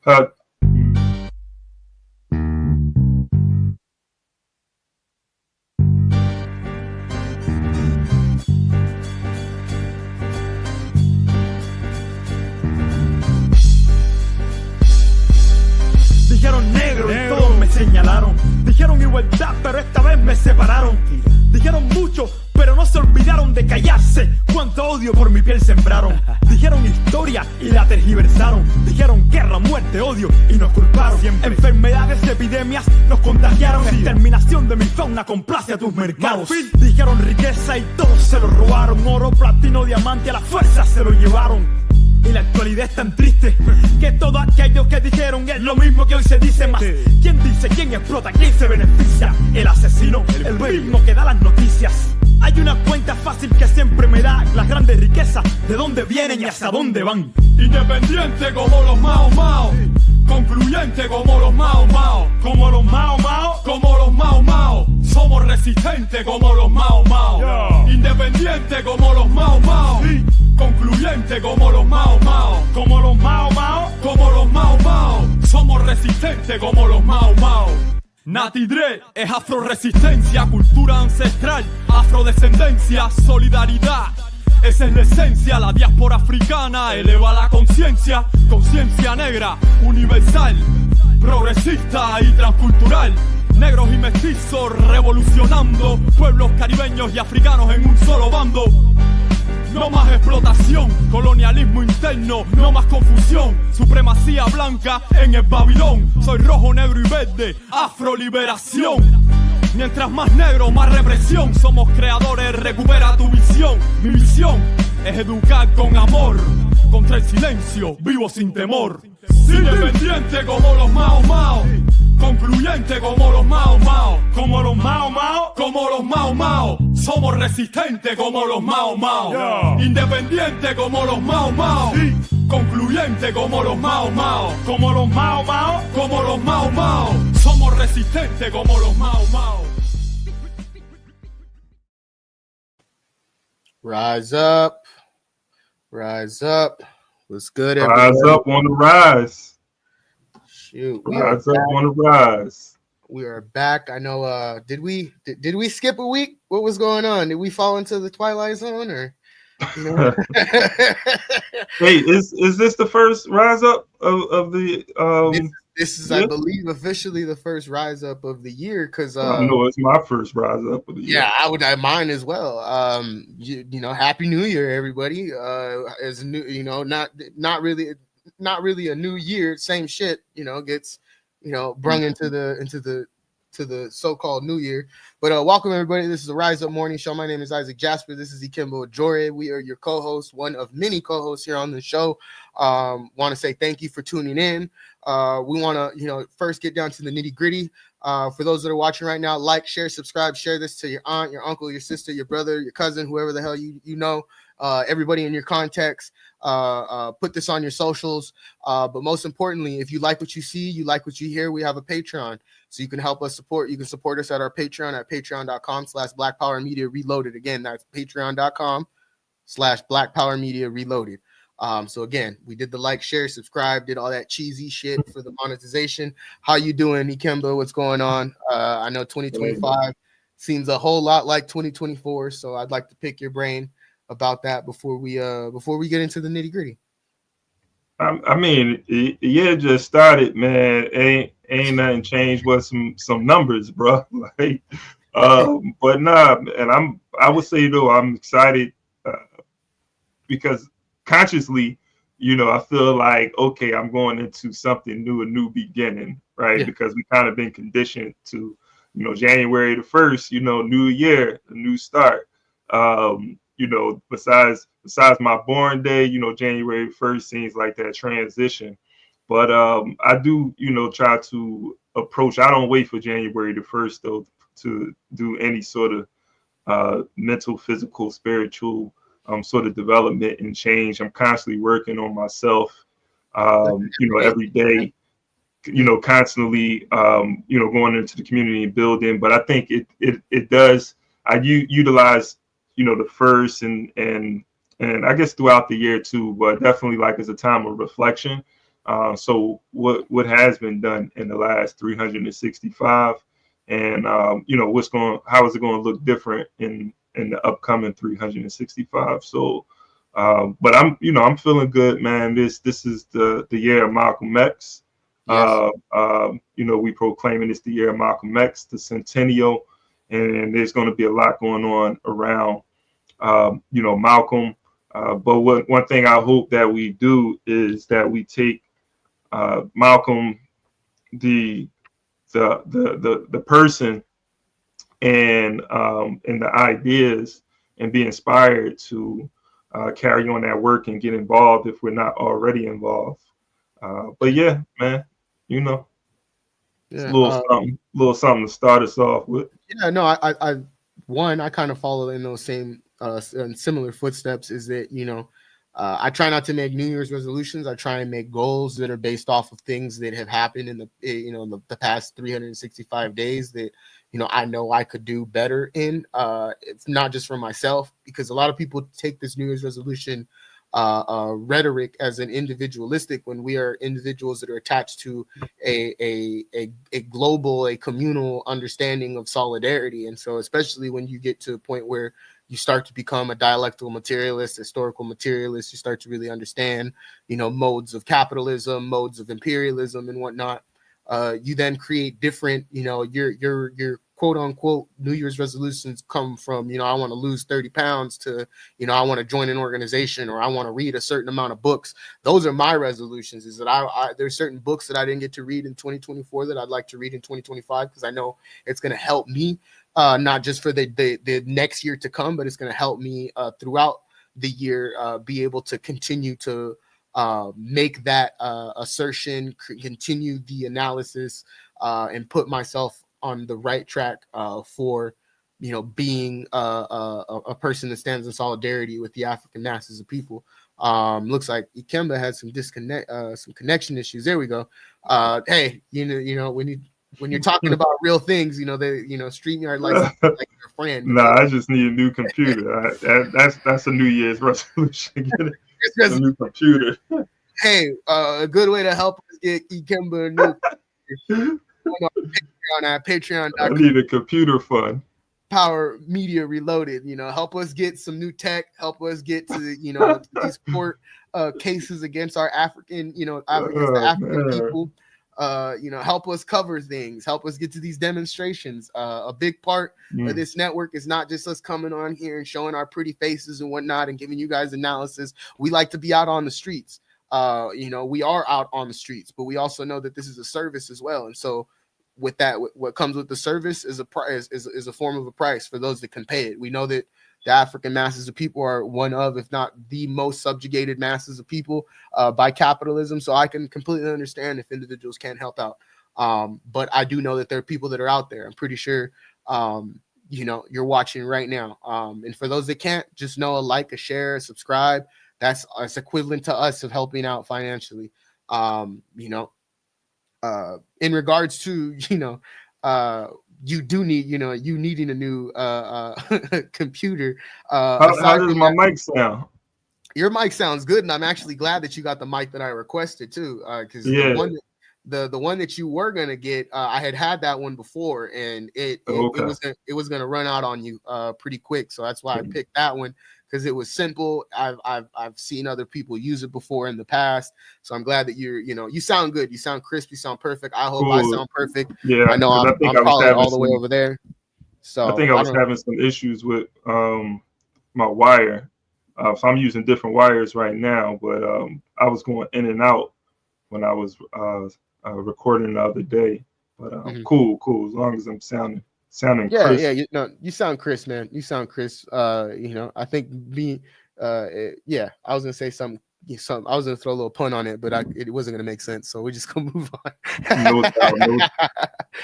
Uh, Dijeron negro y todos me señalaron. Dijeron igualdad, pero esta vez me separaron. Dijeron mucho, pero no se olvidaron de callarse. Cuánto odio por mi piel sembraron. Dijeron historia y la tergiversaron. Dijeron guerra, muerte, odio y nos culparon. Enfermedades y epidemias nos contagiaron. Exterminación de mi fauna complace a tus mercados. Dijeron riqueza y todos se lo robaron. Oro, platino, diamante, a la fuerza se lo llevaron. Y la actualidad es tan triste que todo aquello que dijeron es lo mismo que hoy se dice más. ¿Quién dice, quién explota, quién se beneficia? El asesino, el mismo que da las noticias. Hay una cuenta fácil que siempre me da las grandes riquezas, de dónde vienen y hacia dónde van. Independiente como los Mao Mao, concluyente como los Mao Mao, como los Mao Mao, como los Mao Mao. Somos resistentes como los Mao Mao, independiente como los Mao Mao, concluyente como los Mao Mao, como los Mao Mao, como los Mao Mao. Somos resistentes como los Mao Mao. Nati Dre es afroresistencia, cultura ancestral, afrodescendencia, solidaridad. Esa es la esencia, la diáspora africana eleva la conciencia, conciencia negra, universal, progresista y transcultural. Negros y mestizos revolucionando, pueblos caribeños y africanos en un solo bando. No más explotación, colonialismo interno, no más confusión, supremacía blanca en el Babilón. Soy rojo, negro y verde, afroliberación. Mientras más negro, más represión. Somos creadores, recupera tu visión. Mi visión es educar con amor, contra el silencio, vivo sin temor. Independiente como los Mao Mao, concluyente como los Mao Mao, como los Mao Mao, como los Mao Mao. Somos resistentes como los Mao Mao, independiente como los Mao Mao, concluyente como los Mao Mao, como los Mao Mao, como los Mao Mao. Somos resistentes como los Mao Mao. Rise up. Rise up. What's good, everybody? Rise up on the rise. Shoot. Rise up on the rise. We are back. I know, did we skip a week? What was going on? Did we fall into the Twilight Zone or? You know? Hey, is this the first rise up of the This is, I believe, officially the first rise up of the year because no, it's my first rise up of the year. Yeah, mine as well. You know, Happy New Year, everybody. As new, you know, not really a new year. Same shit, you know, gets brung into the so-called new year. But welcome everybody. This is the Rise Up Morning Show. My name is Isaac Jasper. This is Ikembo Ojore. We are your co-hosts, one of many co-hosts here on the show. Want to say thank you for tuning in. We want to, first get down to the nitty gritty. For those that are watching right now, like, share, subscribe, share this to your aunt, your uncle, your sister, your brother, your cousin, whoever the hell you know, everybody in your context. Put this on your socials. But most importantly, if you like what you see, you like what you hear, we have a Patreon. So you can help us support. You can support us at our Patreon at patreon.com/Black Power Media Reloaded. Again, that's patreon.com/Black Power Media Reloaded. So again, we did the like, share, subscribe, did all that cheesy shit for the monetization. How you doing, Ikemba? What's going on? I know 2025 seems a whole lot like 2024, so I'd like to pick your brain about that before we get into the nitty gritty. I mean, yeah, just started, man. Ain't nothing changed but some numbers, bro. Like, but nah, and I would say though I'm excited because consciously, I feel like, okay, I'm going into something new, a new beginning, right? Yeah. Because we kind of been conditioned to, January the 1st, new year, a new start. Besides my born day, January 1st seems like that transition. But I do, try to approach, I don't wait for January the 1st though to do any sort of mental, physical, spiritual sort of development and change. I'm constantly working on myself, every day, constantly, going into the community and building. But I think it does, I utilize, the first and I guess throughout the year too, but definitely like as a time of reflection So what has been done in the last 365, and how is it going to look different in the upcoming 365? So, but I'm feeling good, man. This is the year of Malcolm X. Yes. We proclaiming it's the year of Malcolm X, the centennial, and there's going to be a lot going on around Malcolm. But one thing I hope that we do is that we take Malcolm, the person, and the ideas, and be inspired to carry on that work and get involved if we're not already involved. But yeah, man, it's a Yeah. little something to start us off with. Yeah, no, I kind of follow in those same in similar footsteps. Is that I try not to make New Year's resolutions. I try and make goals that are based off of things that have happened in the past 365 days that I know I could do better in. It's not just for myself, because a lot of people take this New Year's resolution rhetoric as an individualistic, when we are individuals that are attached to a global, a communal understanding of solidarity. And so especially when you get to a point where you start to become a dialectical materialist, historical materialist, you start to really understand modes of capitalism, modes of imperialism and whatnot. You then create different, your quote unquote New Year's resolutions come from, I want to lose 30 pounds to, I want to join an organization, or I want to read a certain amount of books. Those are my resolutions, is that there's certain books that I didn't get to read in 2024 that I'd like to read in 2025, because I know it's going to help me, not just for the next year to come, but it's going to help me throughout the year, be able to continue to make that assertion, continue the analysis, and put myself on the right track for being a person that stands in solidarity with the African masses of people. Looks like Ikemba had some connection issues. There we go. Hey, when you're talking about real things, StreamYard likes like your friend. Nah, I just need a new computer. That's a New Year's resolution. Get a new computer. Hey, a good way to help us get Ikemba a new on Patreon.com. I need a computer fund. Power Media Reloaded. Help us get some new tech. Help us get to these court cases against our African, against the African people. Help us cover things. Help us get to these demonstrations. A big part of this network is not just us coming on here and showing our pretty faces and whatnot and giving you guys analysis. We like to be out on the streets. We are out on the streets, but we also know that this is a service as well. And so with that, what comes with the service is a price, is a form of a price for those that can pay it. We know that the African masses of people are one of, if not the most subjugated masses of people by capitalism. So I can completely understand if individuals can't help out. But I do know that there are people that are out there. I'm pretty sure, you're watching right now. And for those that can't, just know a like, a share, a subscribe. That's equivalent to us of helping out financially. In regards to, you do need, you needing a new computer. How does my mic sound? Your mic sounds good, and I'm actually glad that you got the mic that I requested too. Because the one that you were gonna get, I had that one before, and it was gonna run out on you pretty quick. So that's why I picked that one, because it was simple. I've seen other people use it before in the past, so I'm glad that you sound good. You sound crisp. You sound perfect. I hope I sound perfect. Yeah, I know I'm probably all the way over there. So I think I was having some issues with my wire. So I'm using different wires right now, but I was going in and out when I was recording the other day. But cool. As long as I'm sounding crisp. Yeah, you sound crisp, man. You sound crisp. I think I was gonna say something. I was gonna throw a little pun on it, but it wasn't gonna make sense. So we're just gonna move on.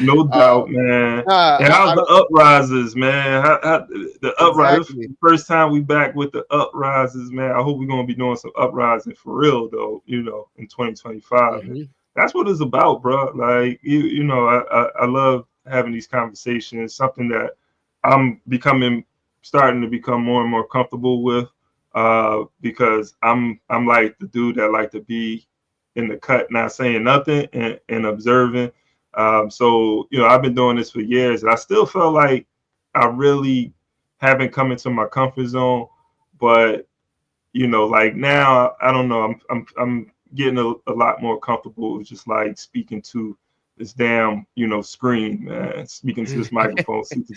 No doubt, man. And how's the uprisers, man? The uprisers? Exactly. The first time we back with the uprisers, man. I hope we're gonna be doing some uprising for real, though. In 2025. That's what it's about, bro. Like I love having these conversations. Something that I'm starting to become more and more comfortable with. Because I'm like the dude that like to be in the cut, not saying nothing and observing. So, I've been doing this for years, and I still feel like I really haven't come into my comfort zone. But, like now, I don't know, I'm getting a lot more comfortable with just like speaking to this damn, screen, man, speaking to this microphone, speaking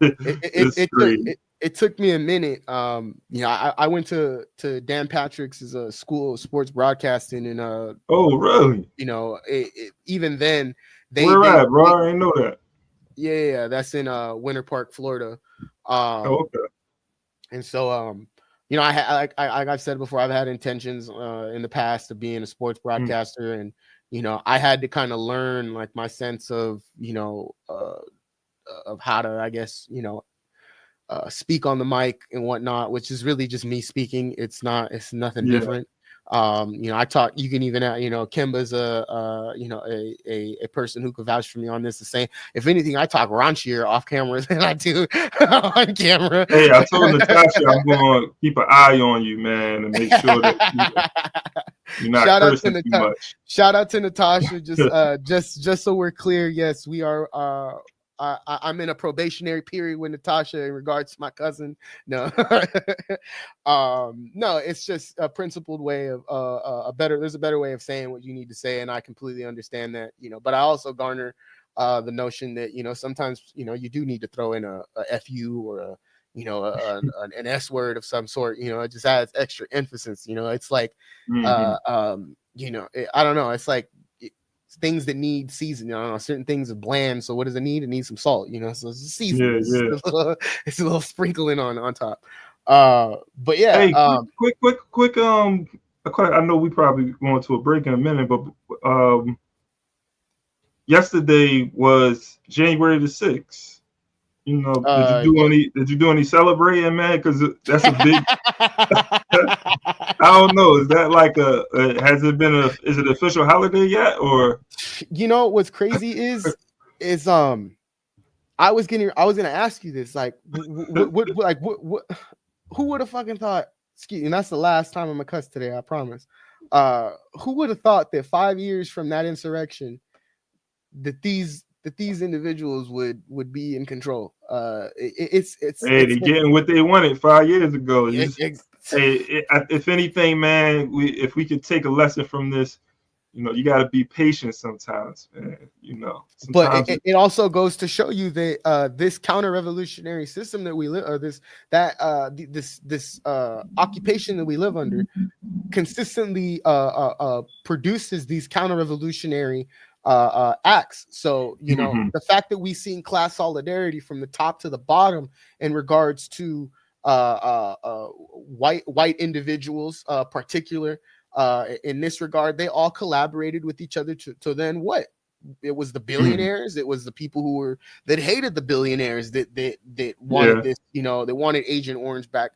to this screen. It took me a minute. I went to Dan Patrick's school of sports broadcasting, and oh really? Even then, where at, bro? I didn't know that. Yeah, that's in Winter Park, Florida. Okay. And so I've said before, I've had intentions in the past of being a sports broadcaster, and I had to kind of learn like my sense of of how to, I guess, speak on the mic and whatnot, which is really just me speaking. It's nothing different. I talk, you can even, Kimba's a person who could vouch for me on this, to say, if anything, I talk raunchier off camera than I do on camera. Hey, I told Natasha I'm going to keep an eye on you, man, and make sure that you're not cursing too much. Shout out to Natasha. Just so we're clear, yes, we are. I'm in a probationary period with Natasha in regards to my cousin. No, no, it's just a principled way of there's a better way of saying what you need to say, and I completely understand that, but I also garner the notion that, sometimes, you do need to throw in a FU or an S word of some sort. It just adds extra emphasis. It's like, I don't know. It's like, things that need seasoning. I don't know, certain things are bland, so what does it need? It needs some salt, so it's a seasoning. Yeah. It's a little sprinkling on top. But yeah. Hey, quick. I know we probably going to a break in a minute, but yesterday was January the 6th. Did you do any celebrating, man? Because that's a big. I don't know. Is that like is it an official holiday yet, or? What's crazy is I was gonna ask you this, like, what who would have fucking thought? And that's the last time I'm gonna cuss today, I promise. Who would have thought that 5 years from that insurrection, that these individuals would be in control? It's they're getting what they wanted 5 years ago. If anything, man, if we could take a lesson from this, you got to be patient sometimes, man. But it also goes to show you that this counter-revolutionary system that we live, or this occupation that we live under, consistently produces these counter-revolutionary acts. So the fact that we've seen class solidarity from the top to the bottom in regards to white individuals, particular in this regard, they all collaborated with each other to then what? It was the billionaires. It was the people that hated the billionaires that wanted this, they wanted Agent Orange back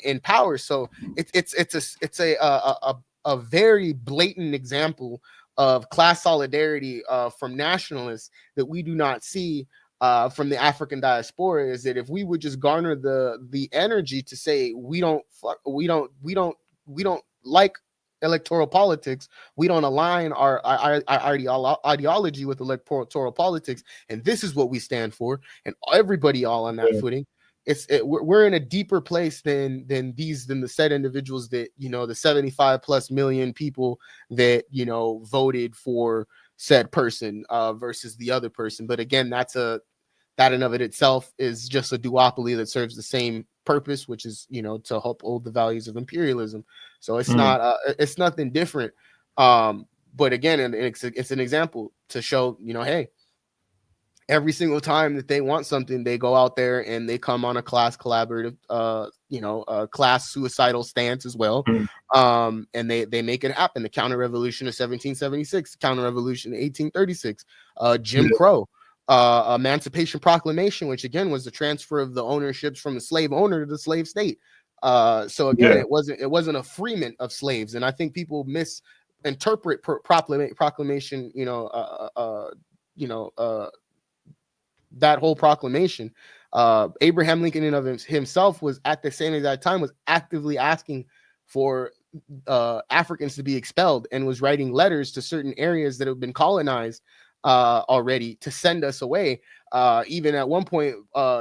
in power. So it's a very blatant example of class solidarity from nationalists that we do not see from the African diaspora. Is that if we would just garner the energy to say we don't like electoral politics, we don't align our ideology with electoral politics, and this is what we stand for, and everybody all on that footing. We're in a deeper place than the said individuals that, the 75 plus million people that, voted for said person versus the other person. But again, that in of it itself is just a duopoly that serves the same purpose, which is, to uphold the values of imperialism. So it's it's nothing different. But again, it's an example to show, hey, every single time that they want something, they go out there and they come on a class collaborative, class suicidal stance as well. And they make it happen. The counter-revolution of 1776, the counter-revolution of 1836, Jim Crow, Emancipation Proclamation, which again was the transfer of the ownerships from the slave owner to the slave state. So again, it wasn't a freement of slaves, and I think people misinterpret proclamation. That whole proclamation. Abraham Lincoln in of himself was at the same exact time was actively asking for Africans to be expelled, and was writing letters to certain areas that have been colonized already to send us away. Even at one point,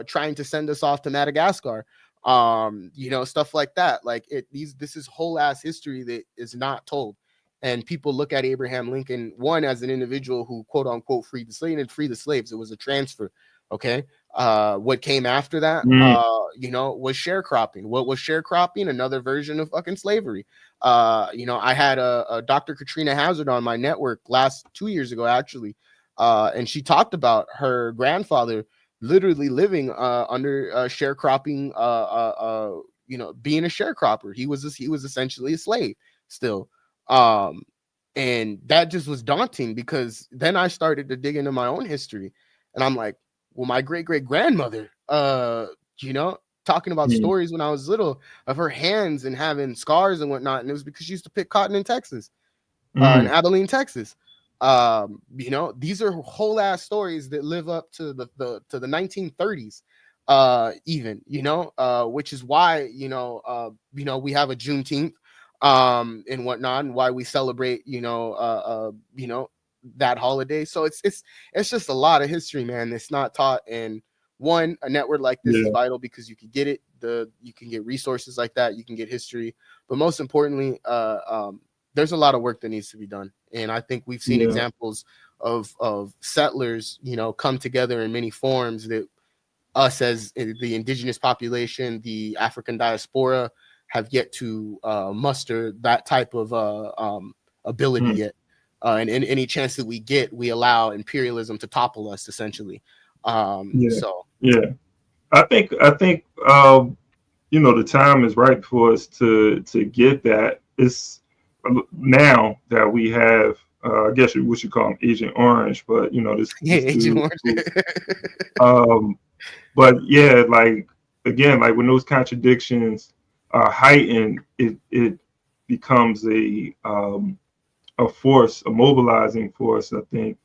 trying to send us off to Madagascar. Stuff like that. Like this is whole ass history that is not told. And people look at Abraham Lincoln, one, as an individual who quote unquote freed the slave and free the slaves. It was a transfer. Okay. What came after that, was sharecropping. What was sharecropping? Another version of fucking slavery. I had a Dr. Katrina Hazard on my network 2 years ago, actually. And she talked about her grandfather literally living under sharecropping, being a sharecropper. He was essentially a slave still. And that just was daunting, because then I started to dig into my own history, and I'm like, well, my great-great-grandmother, talking about stories when I was little of her hands and having scars and whatnot. And it was because she used to pick cotton in Texas, in Abilene, Texas. These are whole ass stories that live up to the 1930s, which is why, we have a Juneteenth, and whatnot, and why we celebrate, that holiday. So it's just a lot of history, man. It's not taught. And one, a network like this is vital, because you can get it. You can get resources like that. You can get history, but most importantly, there's a lot of work that needs to be done. And I think we've seen examples of settlers, come together in many forms that us as the indigenous population, the African diaspora, have yet to muster that type of ability yet. And in any chance that we get, we allow imperialism to topple us, essentially. I think the time is right for us to get that. It's now that we have, I guess we should call him Agent Orange, but this Agent Orange. But yeah, like again, like when those contradictions are heightened, it becomes a force, a mobilizing force, I think,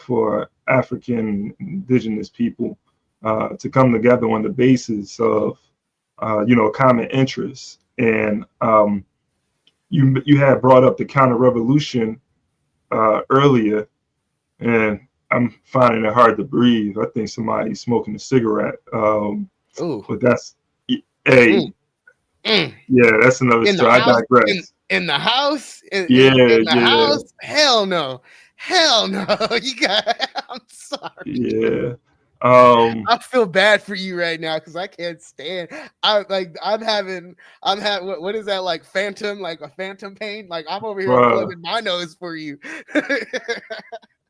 for African indigenous people to come together on the basis of common interests. And you had brought up the counter-revolution earlier, and I'm finding it hard to breathe. I think somebody's smoking a cigarette. But that's that's another story. I digress. In the house? In the house? Hell no. You got. I'm sorry. Yeah. I feel bad for you right now, because I can't stand. I'm having what is that, like a phantom pain? Like I'm over here plugging my nose for you.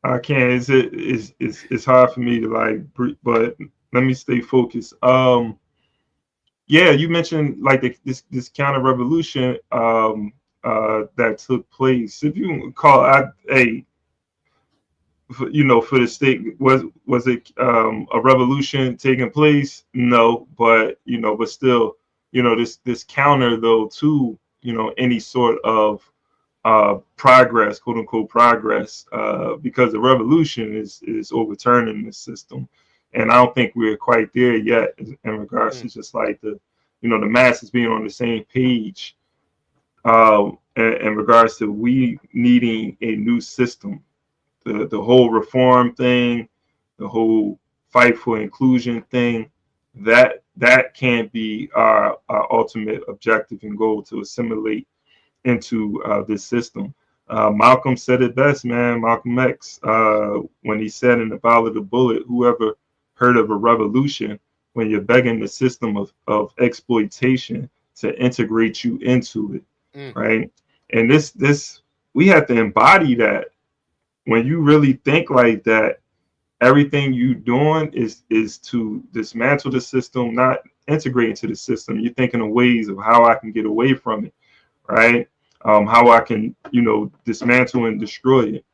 I can't. It's hard for me to like breathe, but let me stay focused. You mentioned like this counter revolution that took place. If you recall, for the state, was it a revolution taking place? No, but but still, this counter though to any sort of progress, quote unquote progress, because the revolution is overturning the system, and I don't think we're quite there yet in regards to just like the masses being on the same page in regards to we needing a new system. The whole reform thing, the whole fight for inclusion thing, that can't be our ultimate objective and goal, to assimilate into this system. Malcolm said it best, man. Malcolm X, when he said in The Ballad of the Bullet, whoever heard of a revolution when you're begging the system of exploitation to integrate you into it, right? And this we have to embody that. When you really think like that, everything you doing is to dismantle the system, not integrate into the system. You're thinking of ways of how I can get away from it, right? How I can, dismantle and destroy it.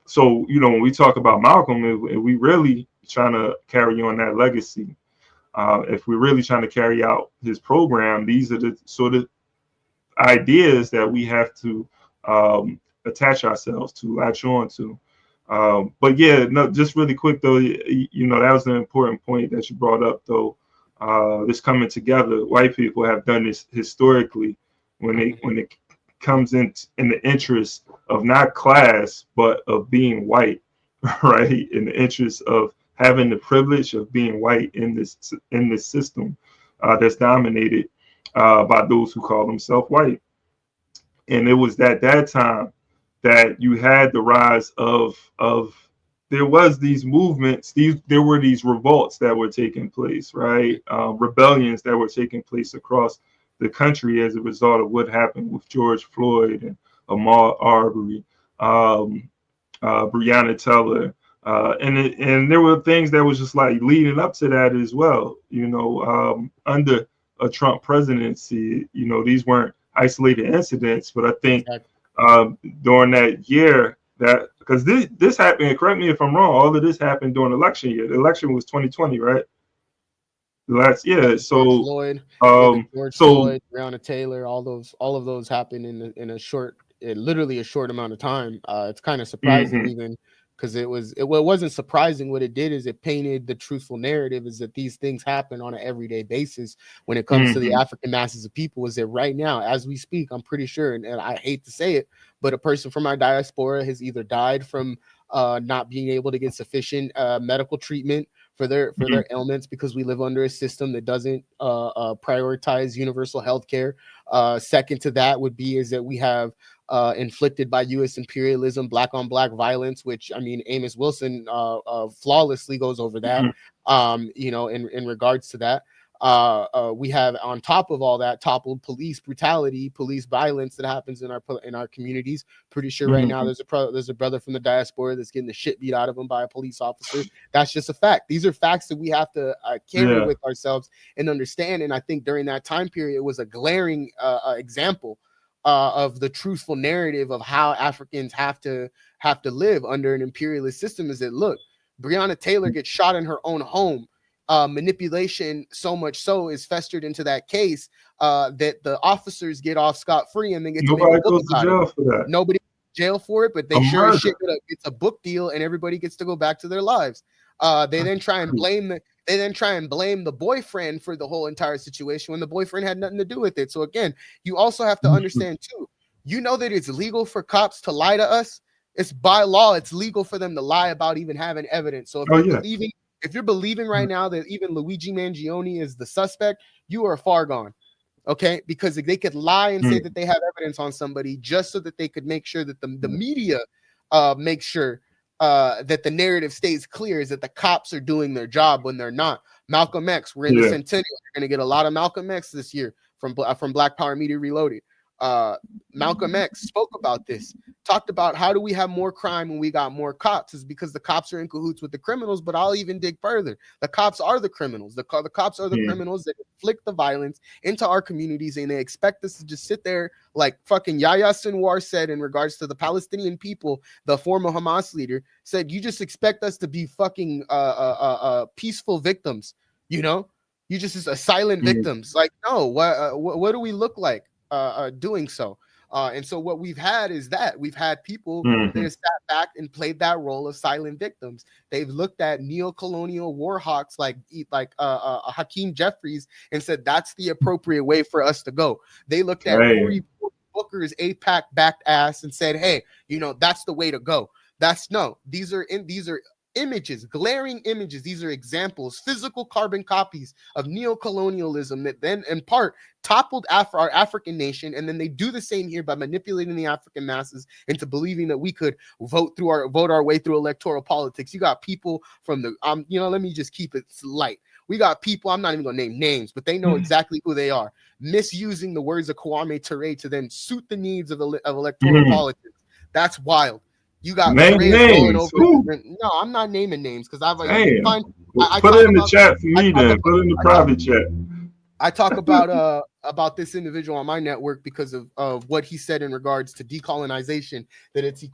So, when we talk about Malcolm, if we really trying to carry on that legacy, if we're really trying to carry out his program, these are the sort of ideas that we have to attach ourselves to, latch on to. But just really quick though, that was an important point that you brought up though. This coming together, white people have done this historically when it comes in the interest of not class but of being white, right? In the interest of having the privilege of being white in this system that's dominated by those who call themselves white. And it was at that time that you had the rise of there was these movements, there were these revolts that were taking place, right? Rebellions that were taking place across the country as a result of what happened with George Floyd and Ahmaud Arbery, Breonna Taylor, and there were things that was just like leading up to that as well. Under a Trump presidency, these weren't isolated incidents, but I think during that year, that because this happened, correct me if I'm wrong, all of this happened during election year. The election was 2020, right? Last year. So Floyd, George so Floyd, Breonna Taylor, all of those happened in literally a short amount of time. It's kind of surprising even because it wasn't surprising. What it did is it painted the truthful narrative is that these things happen on an everyday basis when it comes to the African masses of people. Is that right now, as we speak, I'm pretty sure, and I hate to say it, but a person from our diaspora has either died from not being able to get sufficient medical treatment for their ailments because we live under a system that doesn't prioritize universal health care. Second to that would be is that we have inflicted by U.S. imperialism, black on black violence, which I mean, Amos Wilson flawlessly goes over that. In regards to that, we have on top of all that toppled police brutality, police violence that happens in our communities. Pretty sure right now there's a brother from the diaspora that's getting the shit beat out of him by a police officer. That's just a fact. These are facts that we have to carry with ourselves and understand. And I think during that time period, it was a glaring example of the truthful narrative of how Africans have to live under an imperialist system. Is that look, Breonna Taylor gets shot in her own home. Manipulation so much so is festered into that case that the officers get off scot-free and then get nobody goes to jail for that. Nobody goes to jail for it, but they sure as shit gets a book deal and everybody gets to go back to their lives. They then try and blame the boyfriend for the whole entire situation when the boyfriend had nothing to do with it. So again, you also have to understand too, that it's legal for cops to lie to us. It's by law, it's legal for them to lie about even having evidence. So if you're believing right now that even Luigi Mangione is the suspect, you are far gone. Okay, because they could lie and say that they have evidence on somebody just so that they could make sure that the media makes sure that the narrative stays clear is that the cops are doing their job when they're not. Malcolm X, we're in the centennial. You're going to get a lot of Malcolm X this year from Black Power Media Reloaded. Malcolm X spoke about this, talked about how do we have more crime when we got more cops is because the cops are in cahoots with the criminals. But I'll even dig further. The cops are the criminals. The cops are the criminals that inflict the violence into our communities, and they expect us to just sit there like fucking Yahya Sinwar said in regards to the Palestinian people. The former Hamas leader said, you just expect us to be fucking peaceful victims, you just as silent victims. Like, no, what do we look like doing so? And so what we've had is that we've had people that have sat back and played that role of silent victims. They've looked at neo-colonial war hawks like Hakeem Jeffries and said that's the appropriate way for us to go. They looked at Cory Booker's AIPAC-backed ass and said, hey, that's the way to go. These are images, glaring images. These are examples, physical carbon copies of neo-colonialism that then in part toppled our African nation. And then they do the same here by manipulating the African masses into believing that we could vote our way through electoral politics. You got people from the, let me just keep it light. We got people, I'm not even going to name names, but they know exactly who they are, misusing the words of Kwame Ture to then suit the needs of electoral politics. That's wild. You got going over. No, I'm not naming names because I've put it in the chat for me. Then put it in the private chat. I talk about this individual on my network because of what he said in regards to decolonization. That it's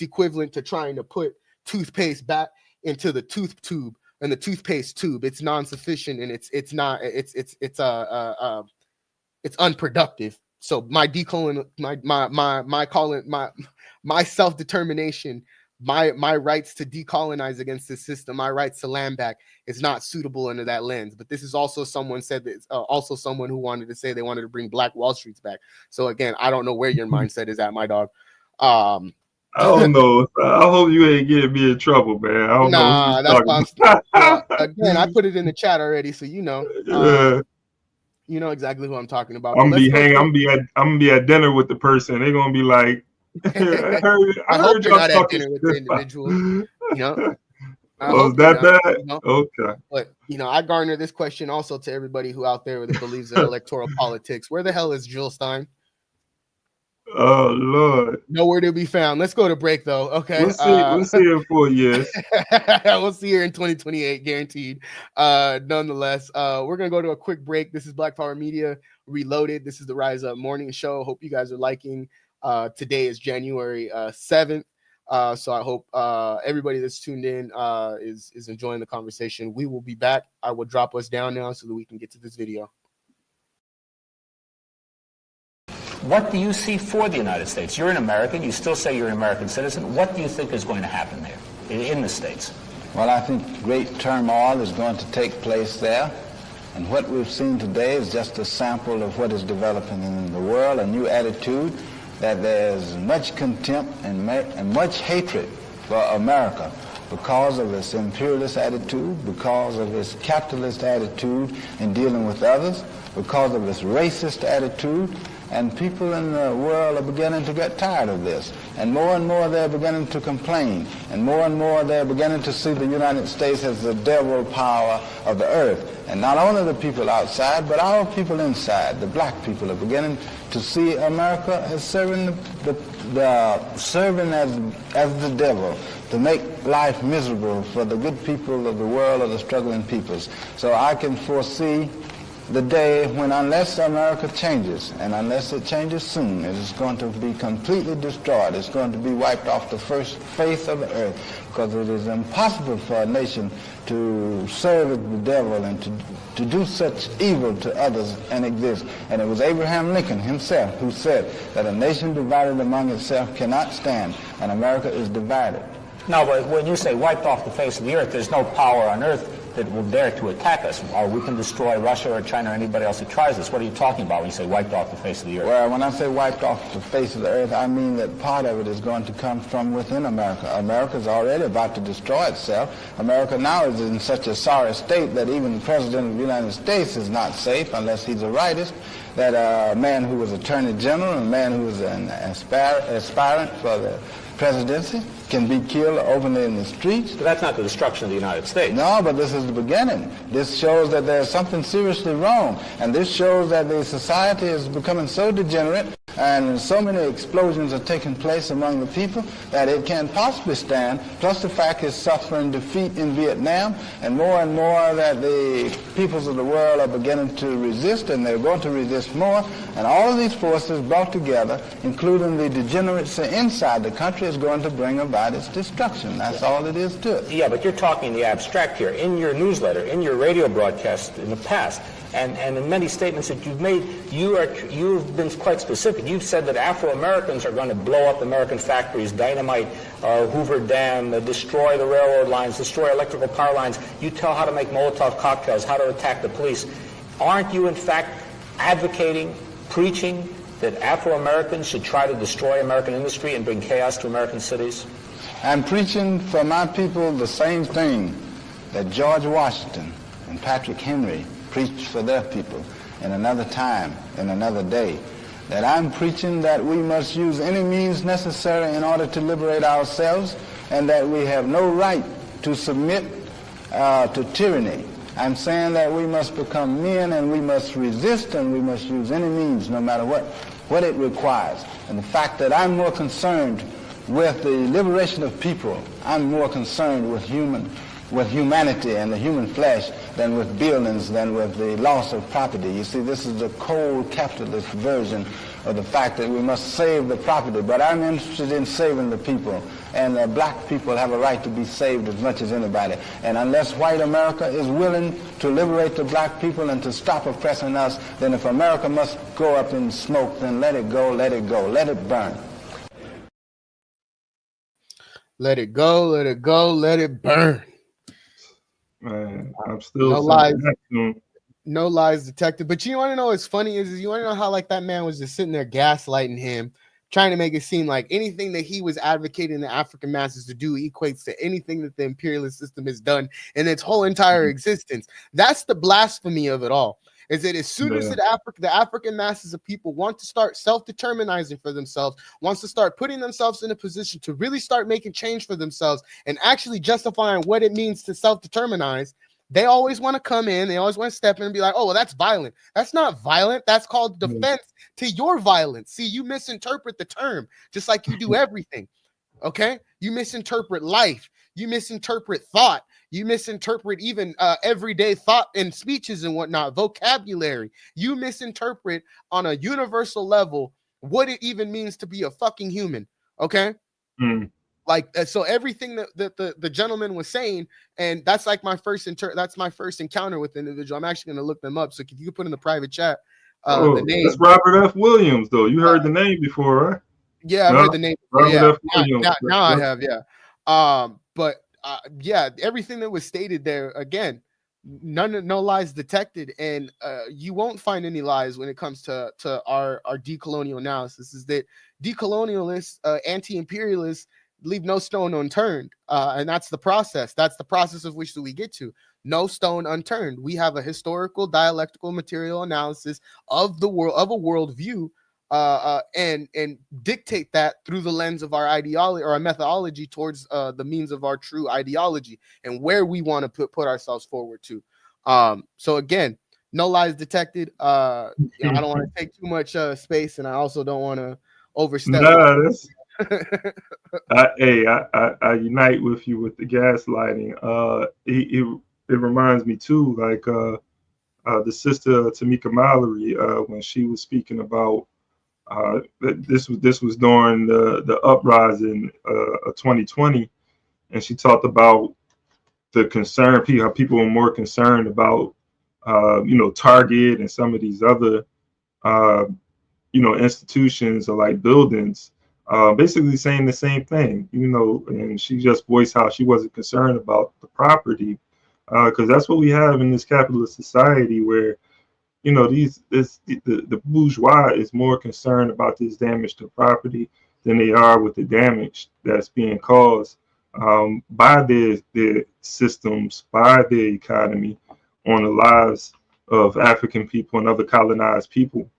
equivalent to trying to put toothpaste back into the tooth tube and the toothpaste tube. It's non-sufficient and it's unproductive. So my self-determination my rights to decolonize against this system, my rights to land back is not suitable under that lens. But this is also someone said that also someone who wanted to say they wanted to bring Black Wall Streets back. So again, I don't know where your mindset is at, my dog. I don't know. I hope you ain't getting me in trouble, man. I don't know. That's why again, I put it in the chat already, so you know. You know exactly who I'm talking about. I'm gonna be at dinner with the person. They're gonna be like, I hope you're not at dinner with the individual. You know. Oh, is that bad? You know? Okay. But you know, I garner this question also to everybody who out there that believes in electoral politics. Where the hell is Jill Stein? Oh Lord, nowhere to be found. Let's go to break though. Okay, we'll see her in 4 years. We'll see her in 2028, guaranteed. Nonetheless, we're gonna go to a quick break. This is Black Power Media Reloaded. This is the Rise Up Morning Show. Hope you guys are liking. Today is January 7th. So I hope everybody that's tuned in is enjoying the conversation. We will be back. I will drop us down now so that we can get to this video. What do you see for the United States? You're an American. You still say you're an American citizen. What do you think is going to happen there in the States? Well, I think great turmoil is going to take place there. And what we've seen today is just a sample of what is developing in the world, a new attitude that there's much contempt and much hatred for America because of its imperialist attitude, because of its capitalist attitude in dealing with others, because of its racist attitude. And people in the world are beginning to get tired of this. And more they're beginning to complain. And more they're beginning to see the United States as the devil power of the earth. And not only the people outside, but our people inside, the black people, are beginning to see America as serving serving as the devil, to make life miserable for the good people of the world or the struggling peoples. So I can foresee the day when, unless America changes, and unless it changes soon, it is going to be completely destroyed. It's going to be wiped off the first face of the earth, because it is impossible for a nation to serve the devil and to do such evil to others and exist. And it was Abraham Lincoln himself who said that a nation divided among itself cannot stand, and America is divided. No, but when you say wiped off the face of the earth, there's no power on earth that will dare to attack us, or we can destroy Russia or China or anybody else that tries us. What are you talking about when you say wiped off the face of the earth? Well, when I say wiped off the face of the earth, I mean that part of it is going to come from within America. America's already about to destroy itself. America now is in such a sorry state that even the President of the United States is not safe unless he's a rightist. That a man who was Attorney General, a man who was an aspirant for the presidency, can be killed openly in the streets. But that's not the destruction of the United States. No, but this is the beginning. This shows that there's something seriously wrong. And this shows that the society is becoming so degenerate and so many explosions are taking place among the people that it can't possibly stand. Plus the fact it's suffering defeat in Vietnam, and more that the peoples of the world are beginning to resist, and they're going to resist more. And all of these forces brought together, including the degeneracy inside the country, is going to bring about its destruction. That's all it is to it. Yeah, but you're talking the abstract here. In your newsletter, in your radio broadcast in the past, and in many statements that you've made, you've been quite specific. You've said that Afro-Americans are going to blow up American factories, dynamite Hoover Dam, destroy the railroad lines, destroy electrical power lines. You tell how to make Molotov cocktails, how to attack the police. Aren't you, in fact, advocating, preaching that Afro-Americans should try to destroy American industry and bring chaos to American cities? I'm preaching for my people the same thing that George Washington and Patrick Henry preached for their people in another time, in another day. That I'm preaching that we must use any means necessary in order to liberate ourselves, and that we have no right to submit to tyranny. I'm saying that we must become men, and we must resist, and we must use any means, no matter what it requires. And the fact that I'm more concerned with the liberation of people, I'm more concerned with humanity and the human flesh than with buildings, than with the loss of property. You see, this is the cold capitalist version of the fact that we must save the property. But I'm interested in saving the people, and black people have a right to be saved as much as anybody. And unless white America is willing to liberate the black people and to stop oppressing us, then if America must go up in smoke, then let it go, let it go, let it burn. Let it go, let it go, let it burn. Man, I'm still No sending lies, that to him. no lies detected. But you want to know what's funny is you want to know how like that man was just sitting there gaslighting him, trying to make it seem like anything that he was advocating the African masses to do equates to anything that the imperialist system has done in its whole entire existence. That's the blasphemy of it all. Is that as soon as the African masses of people want to start self-determinizing for themselves, wants to start putting themselves in a position to really start making change for themselves and actually justifying what it means to self-determinize, they always want to come in, they always want to step in and be like, oh, well, that's violent. That's not violent. That's called defense to your violence. See, you misinterpret the term just like you do everything. Okay? You misinterpret life. You misinterpret thought. You misinterpret even everyday thought and speeches and whatnot, vocabulary. You misinterpret on a universal level what it even means to be a fucking human. Okay? Like so everything that the gentleman was saying, and that's like my first encounter with the individual. I'm actually going to look them up. So if you could put in the private chat the name. That's Robert F. Williams, though. You heard the name before, right? Yeah, I've heard the name before. Robert F. Williams. Now I have, yeah. But yeah, everything that was stated there, again, no lies detected, and you won't find any lies when it comes to our decolonial analysis. Is that decolonialists, anti-imperialists leave no stone unturned, and that's the process. That's the process of which we get to. No stone unturned. We have a historical, dialectical, material analysis of the world, of a worldview, and dictate that through the lens of our ideology or our methodology towards the means of our true ideology and where we want to put ourselves forward to. So again, no lies detected. I don't want to take too much space, and I also don't want to overstep. I unite with you with the gaslighting. It reminds me too, like the sister Tamika Mallory, when she was speaking about this was during the uprising of 2020, and she talked about the concern how people were more concerned about Target and some of these other institutions or like buildings, basically saying the same thing, and she just voiced how she wasn't concerned about the property, because that's what we have in this capitalist society where the bourgeois is more concerned about this damage to property than they are with the damage that's being caused by their systems, by their economy, on the lives of African people and other colonized people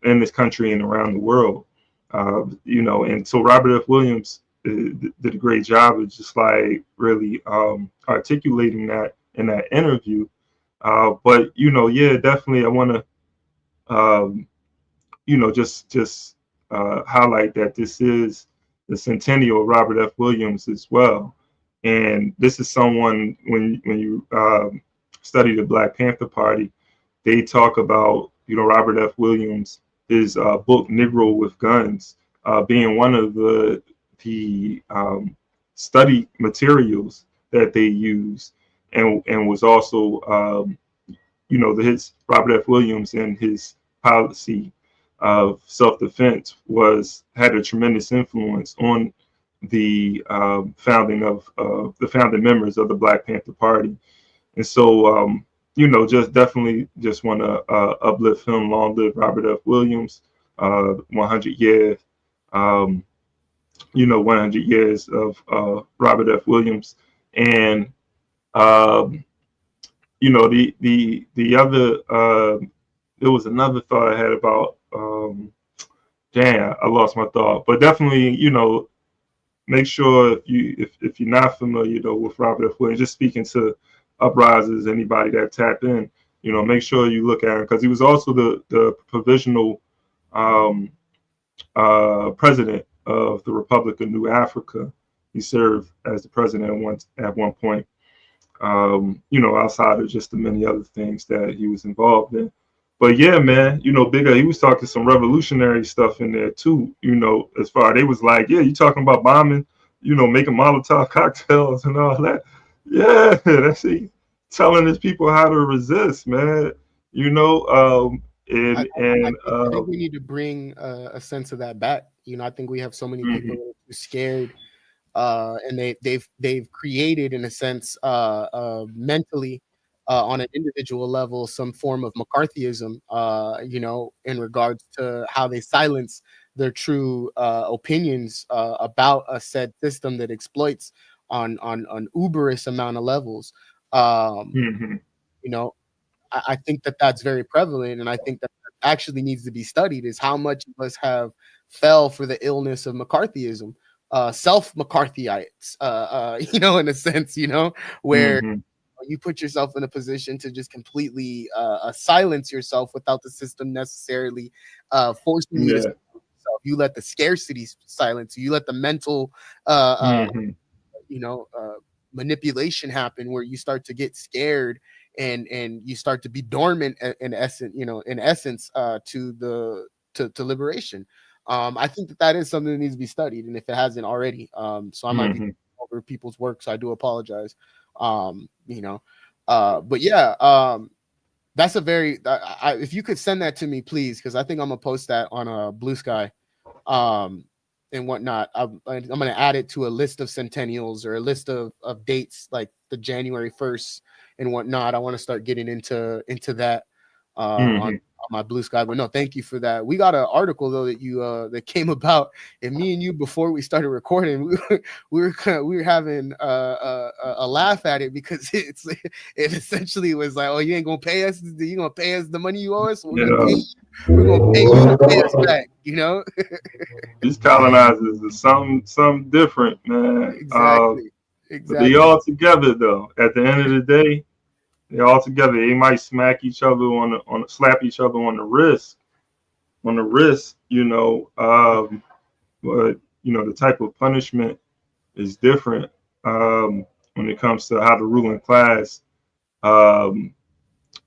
in this country and around the world. And so Robert F. Williams did a great job of just like really articulating that in that interview. But definitely I want to just highlight that this is the centennial of Robert F. Williams as well, and this is someone when you study the Black Panther Party, they talk about Robert F. Williams, his book Negro with Guns, being one of the study materials that they use, and was also his Robert F. Williams and his policy of self-defense had a tremendous influence on the founding members of the Black Panther Party. And so just want to uplift him. Long live Robert F. Williams. 100 years 100 years of Robert F. Williams. And the other there was another thought I had about I lost my thought, but definitely make sure if you're not familiar with Robert F. Williams, just speaking to uprisers, anybody that tap in, make sure you look at him, because he was also the provisional president of the Republic of New Africa. He served as the president at one point. Outside of just the many other things that he was involved in. But yeah, man, Bigger, he was talking some revolutionary stuff in there too, as far they was like, yeah, you talking about bombing, making Molotov cocktails and all that. Yeah, that's it. Telling his people how to resist, man. I think we need to bring a sense of that back. I think we have so many people that are scared and they've created, in a sense, mentally, on an individual level, some form of McCarthyism, in regards to how they silence their true opinions about a said system that exploits on an uberous amount of levels. Um, Mm-hmm. I think that that's very prevalent, and I think that actually needs to be studied, is how much of us have fell for the illness of McCarthyism, self McCarthyites, in a sense, where Mm-hmm. you put yourself in a position to just completely silence yourself without the system necessarily forcing you to Yeah. silence yourself. You let the scarcity silence you. You let the mental uh, Mm-hmm. you know uh, manipulation happen, where you start to get scared, and you start to be dormant in essence to liberation. I think that is something that needs to be studied, and if it hasn't already, so I might be Mm-hmm. over people's work, so I do apologize. But yeah, that's a very if you could send that to me, please, because I think I'm gonna post that on a Blue Sky, um, and whatnot. I'm gonna add it to a list of centennials, or a list of dates, like the January 1st and whatnot. I want to start getting into that on my Blue Sky. But no, thank you for that. We got an article though that came about, and me and you, before we started recording, we were having a laugh at it, because it essentially was like, oh, you ain't gonna pay us, you gonna pay us the money you owe us, we're gonna Yeah. pay you. We're gonna pay you to pay us back, These colonizers are something different, man. Exactly. But they all together though. At the end of the day, they all together. They might smack each other slap each other on the wrist, but the type of punishment is different when it comes to how the ruling class, um,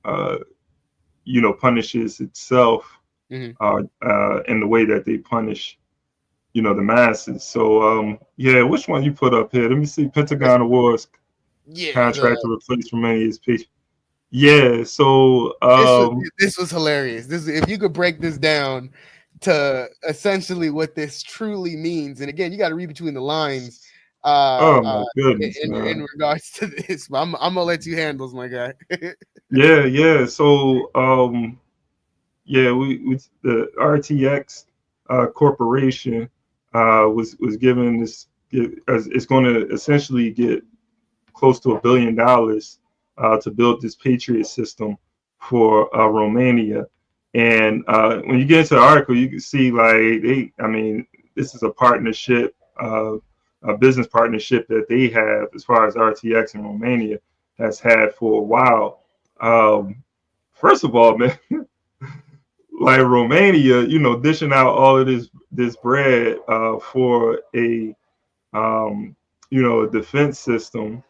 uh, punishes itself, Mhm. in the way that they punish, the masses. So, yeah, which one you put up here? Let me see. Pentagon Awards Yeah, contract to replace Romania's peace. Yeah. So, this was hilarious. This, if you could break this down to essentially what this truly means, and again, you got to read between the lines. oh my goodness, In man. regards to this, I'm gonna let you handle, my guy. Yeah, yeah. So, yeah, we the RTX corporation was given this. It's going to essentially get close to $1 billion to build this Patriot system for Romania. And when you get into the article, you can see this is a partnership, a business partnership that they have, as far as RTX and Romania has had for a while. First of all, man, like Romania, dishing out all of this bread for a defense system,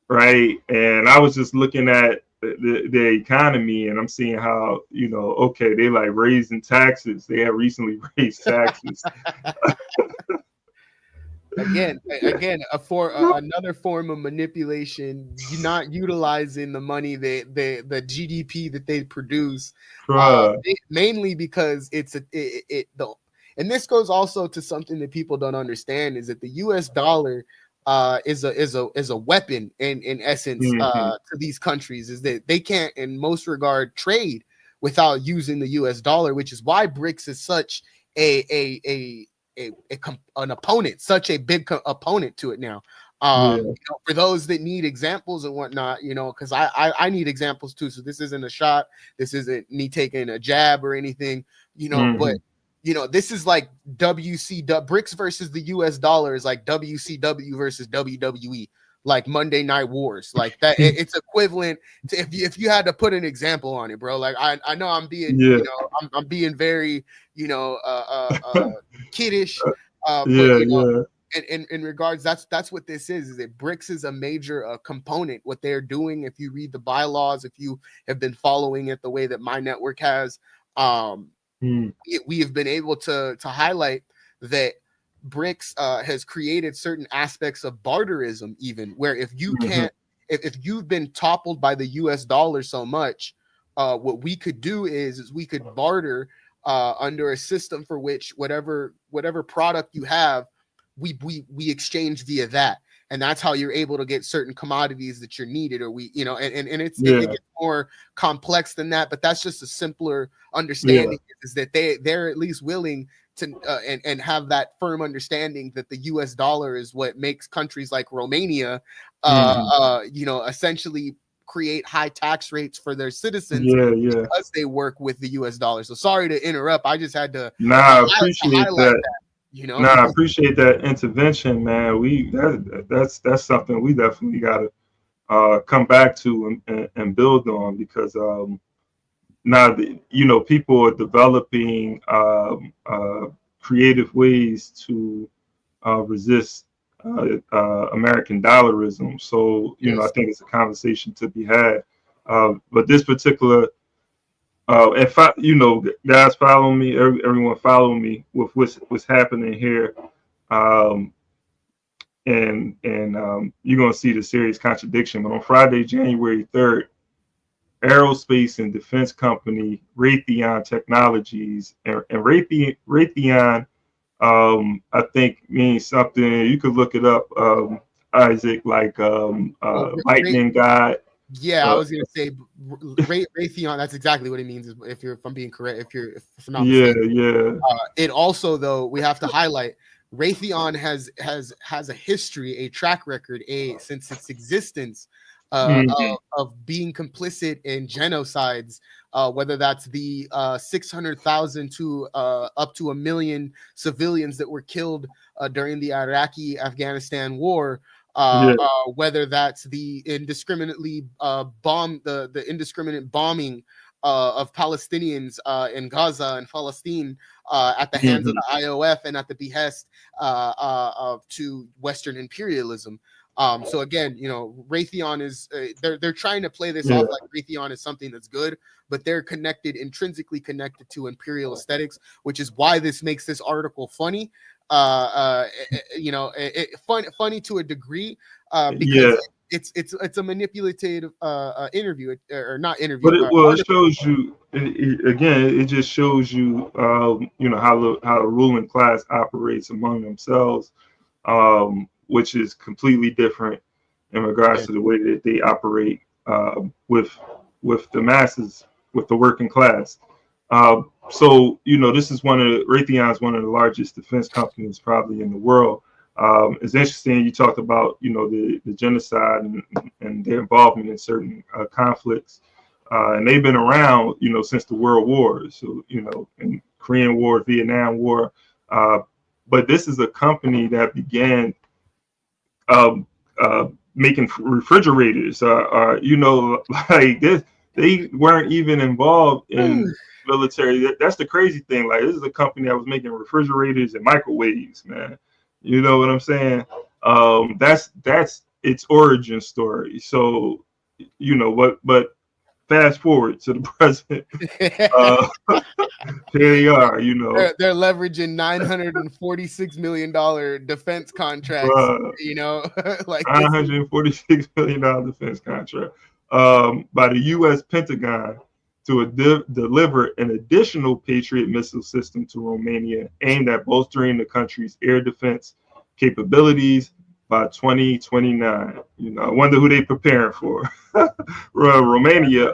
right? And I was just looking at the economy, and I'm seeing how, okay, they like raising taxes. They have recently raised taxes. Again, another form of manipulation. You're not utilizing the money, the GDP that they produce, mainly because and this goes also to something that people don't understand, is that the U.S. dollar is a weapon in essence, Mm-hmm. to these countries, is that they can't in most regard trade without using the U.S. dollar, which is why BRICS is such an opponent, such a big opponent to it now. Yeah. For those that need examples and whatnot, because I need examples too. So this isn't a shot. This isn't me taking a jab or anything, Mm-hmm. but this is like BRICS versus the US dollar is like WCW versus WWE, like Monday Night Wars, like that. It's equivalent to, if you had to put an example on it, bro. Like I know I'm being, Yeah. I'm being very, kiddish, Yeah, but yeah. in regards, that's what this is that BRICS is a major component. What they're doing, if you read the bylaws, if you have been following it the way that my network has, we have been able to highlight that BRICS has created certain aspects of barterism, even where if you can't, if you've been toppled by the US dollar so much, what we could do is we could barter under a system for which whatever product you have, we exchange via that. And that's how you're able to get certain commodities that you're needed, or we, you know, and it gets more complex than that, but that's just a simpler understanding, is that they're at least willing to and have that firm understanding that the US dollar is what makes countries like Romania you know, essentially create high tax rates for their citizens because they work with the US dollar. So sorry to interrupt. I just had to I appreciate that. You know, I appreciate that intervention, man. That's something we definitely got to come back to and build on, because now you know, people are developing creative ways to resist American dollarism. So you know, I think it's a conversation to be had. But this particular you know, guys, follow me. Everyone, follow me with what's happening here, and you're gonna see the serious contradiction. But on Friday, January 3rd, aerospace and defense company Raytheon Technologies, and Raytheon, I think means something. You could look it up, Isaac, like lightning god. Yeah, I was gonna say Raytheon. That's exactly what it means. If I'm being correct, if I'm not mistaken. It also, though, we have to highlight, Raytheon has a history, a track record, since its existence, of being complicit in genocides. Whether that's the 600,000 to up to 1 million civilians that were killed during the Iraqi-Afghanistan war. Whether that's the indiscriminately the indiscriminate bombing of Palestinians in Gaza and Palestine at the hands of the IOF and at the behest to Western imperialism. So again, you know, Raytheon is they're trying to play this off like Raytheon is something that's good, but they're intrinsically connected to imperial aesthetics, which is why this makes this article funny. You know, funny to a degree, because it's a manipulative interview, or not interview. But it shows you again. It just shows you, you know, how the ruling class operates among themselves, which is completely different in regards to the way that they operate with the masses, with the working class. So, you know, Raytheon is one of the largest defense companies probably in the world. It's interesting you talked about, you know, the genocide and their involvement in certain conflicts. And they've been around, you know, since the World Wars. So, you know, in Korean War, Vietnam War. But this is a company that began making refrigerators. You know, like this, they weren't even involved in military. That's the crazy thing. Like, this is a company that was making refrigerators and microwaves, man. You know what I'm saying? That's its origin story. So, you know, but fast forward to the present. Here they are, you know. They're leveraging $946 million defense contracts, you know, like $946 million defense contract by the U.S. Pentagon to deliver an additional Patriot missile system to Romania, aimed at bolstering the country's air defense capabilities by 2029. You know, I wonder who they preparing for. Romania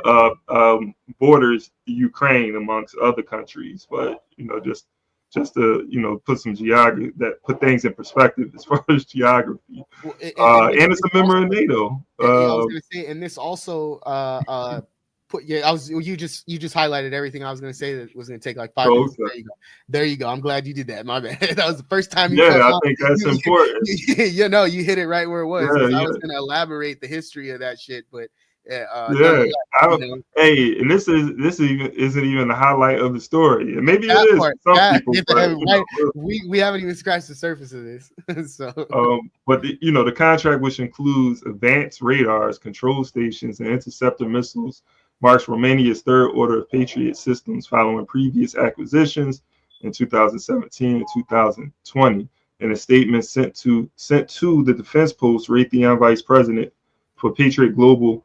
borders Ukraine amongst other countries, but you know, just to, you know, put things in perspective as far as geography. And it's a member of NATO. I was going to say, and this also you just highlighted everything I was going to say that was going to take like 5 minutes. There you go. I'm glad you did that. My bad. That was the first time you I think that's important. You know, you hit it right where it was. I was going to elaborate the history of that shit, but hey, and this isn't even the highlight of the story. And maybe it is for some people. We haven't even scratched the surface of this. So but the contract, which includes advanced radars, control stations, and interceptor missiles, marks Romania's third order of Patriot systems following previous acquisitions in 2017 and 2020. In a statement sent to the Defense Post, Raytheon Vice President for Patriot Global,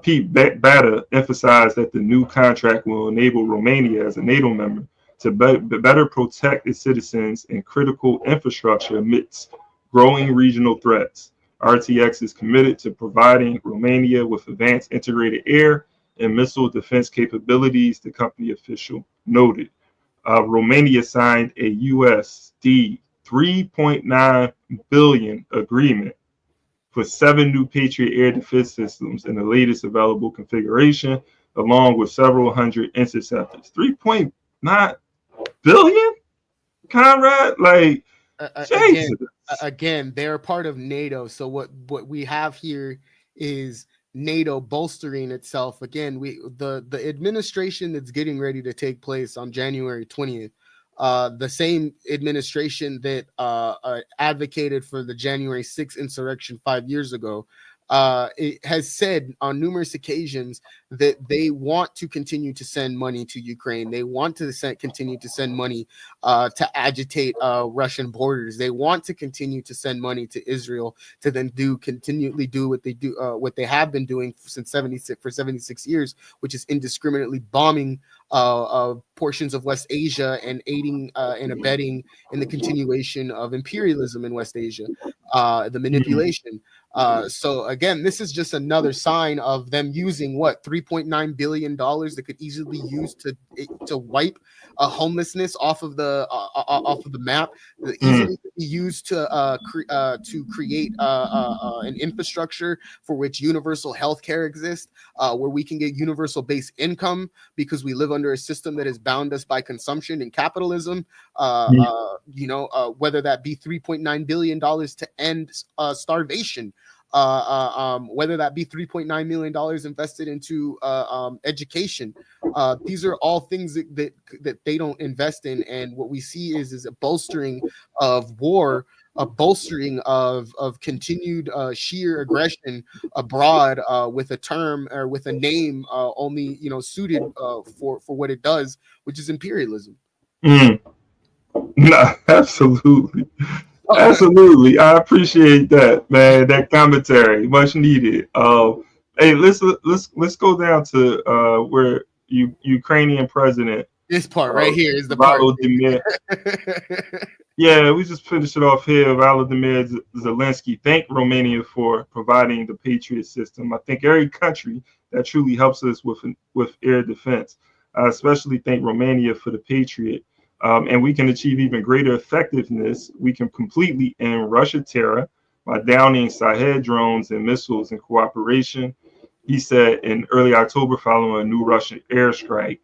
Pete Bata, emphasized that the new contract will enable Romania, as a NATO member, to better protect its citizens and critical infrastructure amidst growing regional threats. RTX is committed to providing Romania with advanced integrated air and missile defense capabilities, the company official noted. Romania signed a USD $3.9 billion agreement for 7 new Patriot air defense systems in the latest available configuration, along with several hundred interceptors. 3.9 billion, Conrad? Like, again, they're part of NATO. So what we have here is NATO bolstering itself. Again, the administration that's getting ready to take place on January 20th, the same administration that advocated for the January 6th insurrection 5 years ago, it has said on numerous occasions that they want to continue to send money to Ukraine. They want to continue to send money to agitate Russian borders. They want to continue to send money to Israel to then continually do what they have been doing for 76 years, which is indiscriminately bombing portions of West Asia and aiding and abetting in the continuation of imperialism in West Asia, the manipulation. So again, this is just another sign of them using $3.9 billion that could easily use to wipe homelessness off of the map, easily be used to create an infrastructure for which universal healthcare exists, where we can get universal base income because we live under a system that has bound us by consumption and capitalism. Whether that be $3.9 billion to end starvation, whether that be $3.9 million invested into education. These are all things that they don't invest in. And what we see is a bolstering of war, a bolstering of continued sheer aggression abroad, with a term or with a name only suited for what it does, which is imperialism. No, absolutely. Absolutely. I appreciate that, man. That commentary, much needed. Hey, let's go down to where Ukrainian president. This part right here is the part. Yeah, we just finished it off here. Volodymyr Zelensky thanked Romania for providing the Patriot system. I think every country that truly helps us with air defense, I especially thank Romania for the Patriot. And we can achieve even greater effectiveness. We can completely end Russian terror by downing Shahed drones and missiles in cooperation, he said in early October following a new Russian airstrike.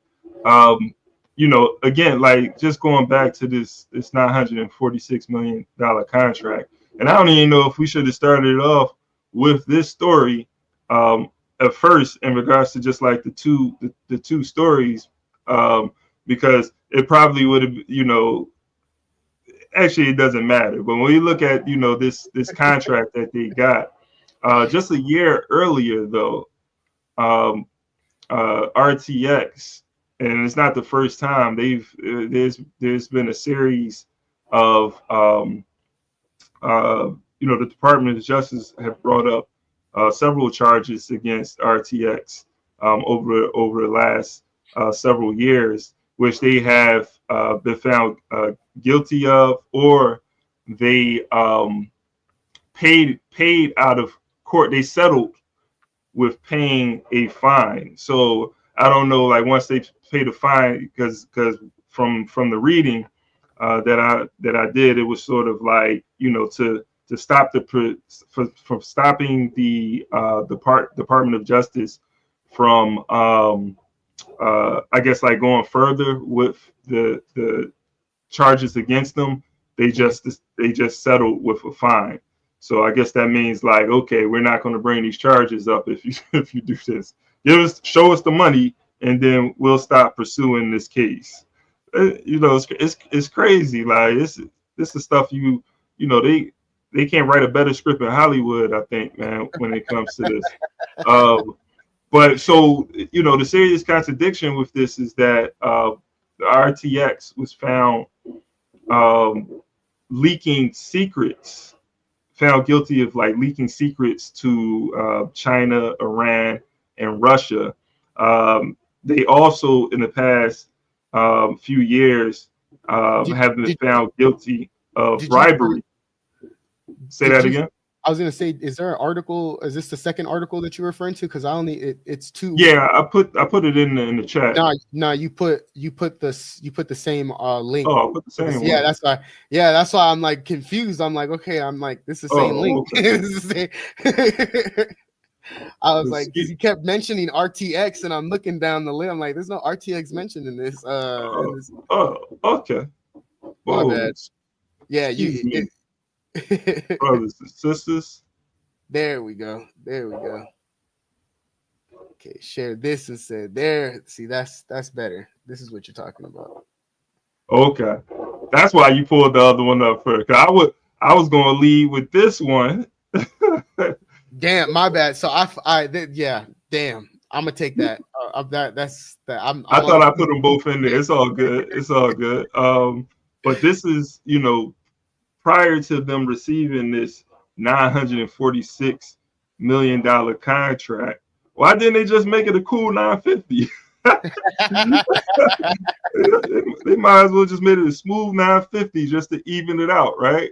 Again, like just going back to this $946 million contract. And I don't even know if we should have started it off with this story at first in regards to just like the two stories, because it probably would have, actually it doesn't matter. But when we look at, this contract that they got, just a year earlier though, RTX, and it's not the first time there's been a series of, the Department of Justice have brought up several charges against RTX over the last several years, which they have been found guilty of, or they paid out of court. They settled with paying a fine. So I don't know, like once they pay the fine, because from the reading that I did, it was sort of like to stop from stopping the Department of Justice from I guess like going further with the charges against them. They just settled with a fine. So I guess that means like, okay, we're not going to bring these charges up if you do this. Show us the money, and then we'll stop pursuing this case. It's crazy. Like this is stuff they can't write a better script in Hollywood, I think, man, when it comes to this. But so, the serious contradiction with this is that the RTX was found found guilty of like leaking secrets to China, Iran, and Russia. They also in the past few years, have been found guilty of bribery. Say that again. I was gonna say, is there an article? Is this the second article that you're referring to? Because I only it's two. Yeah, I put it in the chat. No, you put the same link. Oh, I put the same one. Yeah, that's why. Yeah, that's why I'm like confused. I'm like, okay, I'm like, this is the same link. Okay. I was like, because you kept mentioning RTX, and I'm looking down the list. I'm like, there's no RTX mentioned in this. Okay. My bad. Yeah, brothers and sisters. There we go. Okay, share this and said there. See, that's better. This is what you're talking about. Okay, that's why you pulled the other one up first. I was gonna lead with this one. Damn, my bad. So yeah, damn. I'm gonna take that. I thought I put them both in there. It's all good. But this is, prior to them receiving this $946 million contract, why didn't they just make it a cool 950? They might as well just made it a smooth 950 just to even it out, right?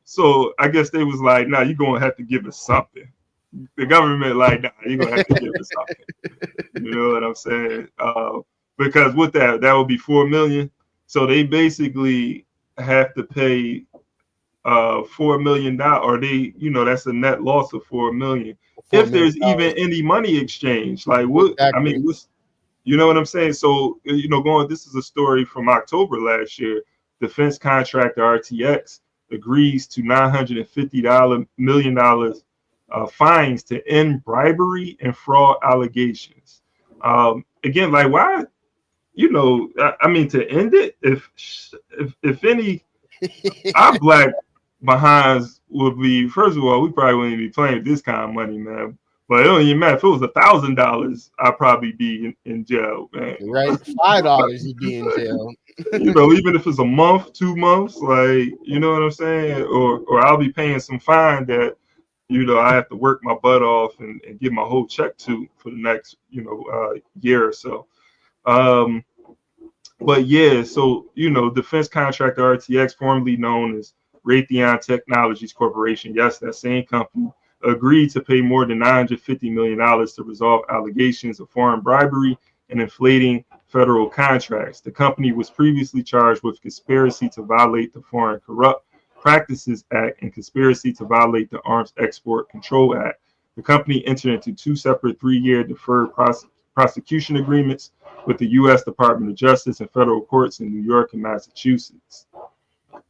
So I guess they was like, nah, you're gonna have to give us something. The government like, nah, you're gonna have to give us something. You know what I'm saying? Because with that would be $4 million. So they basically have to pay $4 million, or they, that's a net loss of $4 million. If there's even any money exchange, like what? Exactly. I mean, you know what I'm saying? So this is a story from October last year. Defense contractor RTX agrees to $950 million fines to end bribery and fraud allegations. Again, like why? I mean, to end it, if any, our black behinds would be, first of all, we probably wouldn't be playing this kind of money, man. But it don't even matter. If it was $1,000, I'd probably be in jail, man. Right, $5 you'd be in jail. Even if it's a month, 2 months, like, you know what I'm saying? Or I'll be paying some fine that, I have to work my butt off and give my whole check to for the next, year or so. But yeah, so, defense contractor RTX, formerly known as Raytheon Technologies Corporation, yes, that same company, agreed to pay more than $950 million to resolve allegations of foreign bribery and inflating federal contracts. The company was previously charged with conspiracy to violate the Foreign Corrupt Practices Act and conspiracy to violate the Arms Export Control Act. The company entered into 2 separate 3-year deferred prosecution agreements with the U.S. Department of Justice and federal courts in New York and Massachusetts.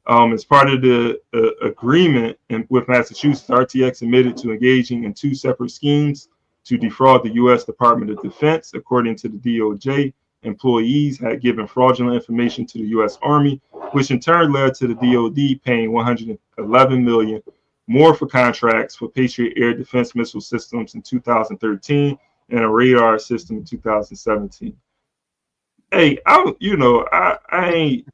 As part of the agreement with Massachusetts, RTX admitted to engaging in 2 separate schemes to defraud the U.S. Department of Defense. According to the DOJ, employees had given fraudulent information to the U.S. Army, which in turn led to the DOD paying $111 million more for contracts for Patriot air defense missile systems in 2013 and a radar system in 2017. Hey, I ain't.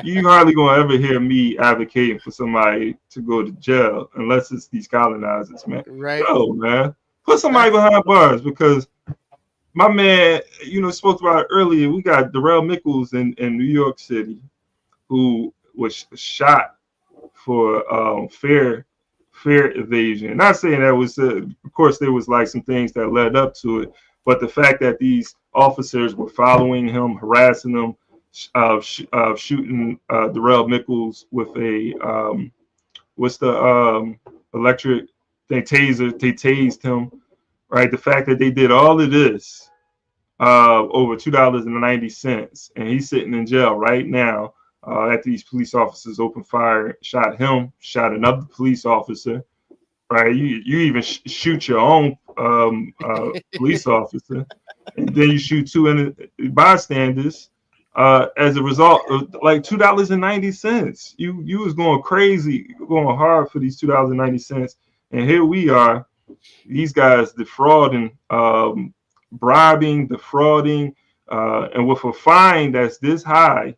You hardly gonna ever hear me advocating for somebody to go to jail unless it's these colonizers, man. Right? No, man. Put somebody behind bars, because my man, spoke about it earlier. We got Darrell Mickles in New York City, who was shot for fare evasion. Not saying that was, of course, there was like some things that led up to it, but the fact that these officers were following him, harassing him, shooting Darrell Mickles with a electric taser. They tased him, right? The fact that they did all of this over $2.90, and he's sitting in jail right now after these police officers opened fire, shot him, shot another police officer, right? You even shoot your own police officer, and then you shoot 2 bystanders. As a result of like $2.90, you was going crazy, going hard for these $2.90, and here we are, these guys defrauding, bribing, defrauding, and with a fine that's this high,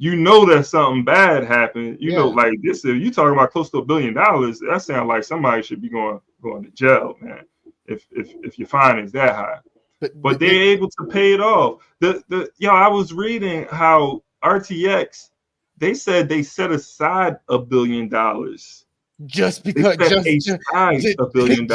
that something bad happened. Like this, if you talking about close to $1 billion, that sounds like somebody should be going to jail, man. If your fine is that high. but they're able to pay it off. I was reading how RTX, they said they set aside $1 billion. Just They because set aside $1 billion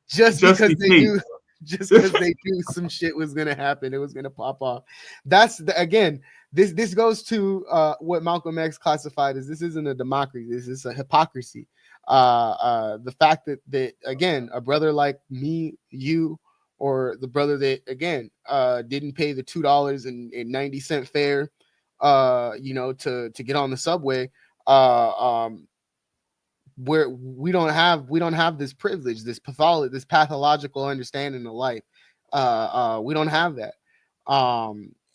just just because in they case. knew just because they knew some shit was gonna happen, it was gonna pop off. That's again, this goes to what Malcolm X classified as this isn't a democracy, this is a hypocrisy. The fact that again, a brother like me, you, or the brother that again didn't pay the $2.90 fare to get on the subway, where we don't have this privilege, this pathological understanding of life. We don't have that.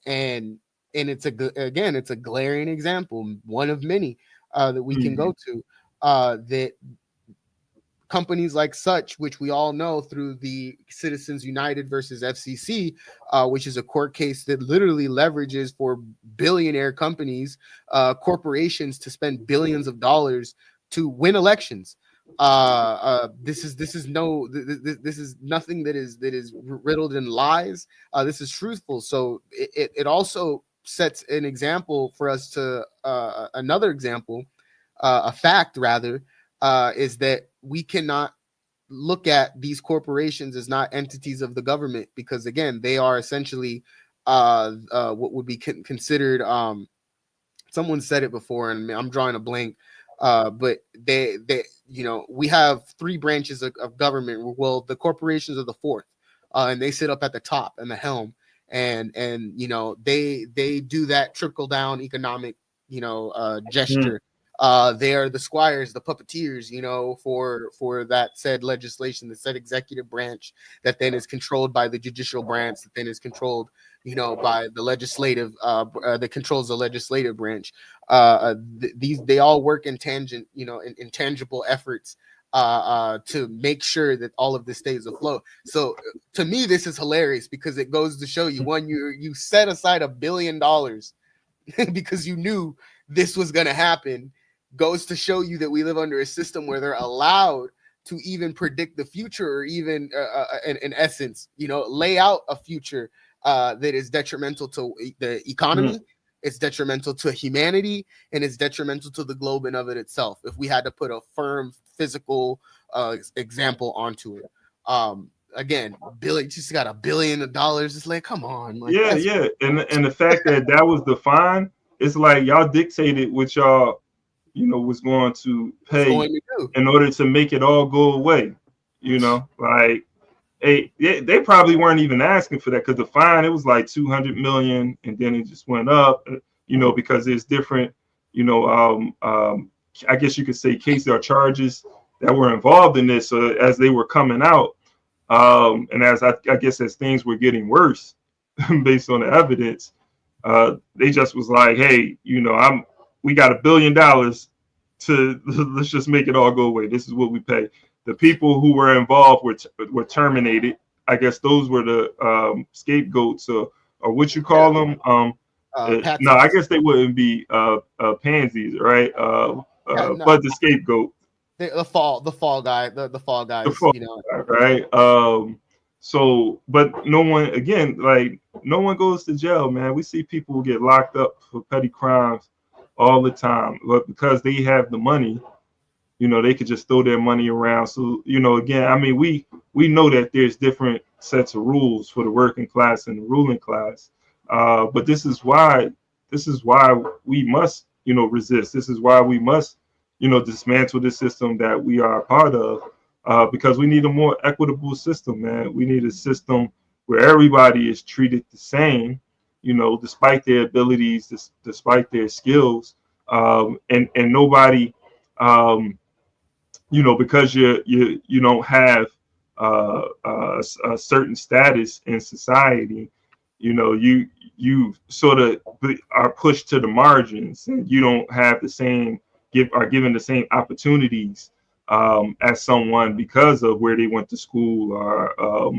And it's it's a glaring example, one of many that we can go to, that companies like such, which we all know through the Citizens United versus FCC, which is a court case that literally leverages for billionaire companies, corporations, to spend billions of dollars to win elections. This is nothing that is riddled in lies. This is truthful. So it also sets an example for us to another example, a fact rather, is that we cannot look at these corporations as not entities of the government, because again, they are essentially what would be considered, someone said it before and I'm drawing a blank, but they we have three branches of government. Well, the corporations are the fourth, and they sit up at the top and the helm, and they do that trickle down economic gesture. They are the squires, the puppeteers, for that said legislation, the said executive branch that then is controlled by the judicial branch, that then is controlled, by the legislative, that controls the legislative branch. They all work in tangent, in tangible efforts to make sure that all of this stays afloat. So to me, this is hilarious because it goes to show you, one, you set aside $1 billion because you knew this was going to happen. Goes to show you that we live under a system where they're allowed to even predict the future, or even in essence, lay out a future that is detrimental to the economy, it's detrimental to humanity, and it's detrimental to the globe and of it itself, if we had to put a firm physical example onto it. Again, Billy just got $1 billion. It's like, come on. Like, yeah. And the fact that was defined, it's like y'all dictated what y'all was going to pay in order to make it all go away. Like they probably weren't even asking for that, because the fine, it was like 200 million, and then it just went up, because there's different, I guess you could say cases or charges that were involved in this. So as they were coming out, and as I guess as things were getting worse based on the evidence, they just was like, hey, we got $1 billion to let's just make it all go away. This is what we pay. The people who were involved were terminated. I guess those were the scapegoats, or what you call them. No, I guess they wouldn't be pansies, right? But the scapegoat, the fall guy, the fall guys, right? So, but no one goes to jail, man. We see people get locked up for petty crimes all the time, but because they have the money, they could just throw their money around. So, again, I mean, we know that there's different sets of rules for the working class and the ruling class, but this is why we must, resist. This is why we must, dismantle the system that we are a part of, because we need a more equitable system, man. We need a system where everybody is treated the same, despite their abilities, despite their skills, and nobody, because you don't have a certain status in society, you sort of are pushed to the margins, and you don't have the same are given the same opportunities as someone because of where they went to school, or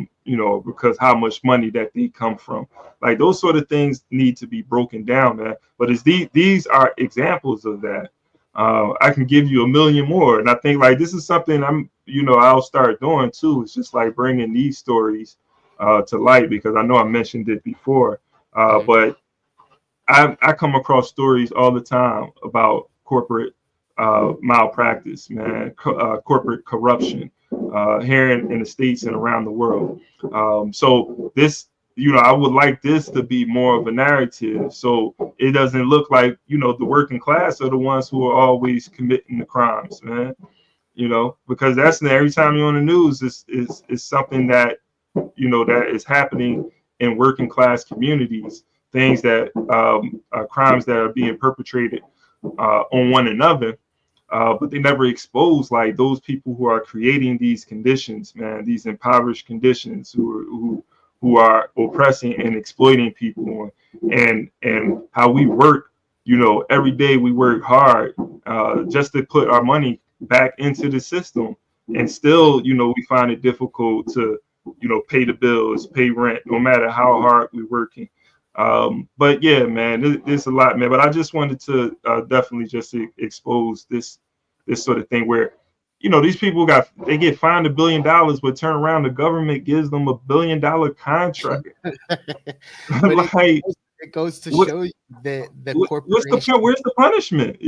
because how much money that they come from. Like, those sort of things need to be broken down, man. But these are examples of that. I can give you a million more, and I think like this is something I'll start doing too. It's just like bringing these stories to light, because I know I mentioned it before, but I come across stories all the time about corporate malpractice, man, corporate corruption here in the States and around the world. So this, I would like this to be more of a narrative, so it doesn't look like, the working class are the ones who are always committing the crimes, man. Because that's every time you're on the news, is something that, that is happening in working class communities, things that crimes that are being perpetrated on one another, but they never expose like those people who are creating these conditions, man, these impoverished conditions, who are oppressing and exploiting people, and how we work. Every day we work hard just to put our money back into the system, and still, we find it difficult to, pay the bills, pay rent, no matter how hard we're working. But yeah, man, there's a lot, man. But I just wanted to definitely just expose this sort of thing where, these people they get fined $1 billion, but turn around, the government gives them $1 billion contract. Like, it goes to show you that the corporation. Where's the punishment?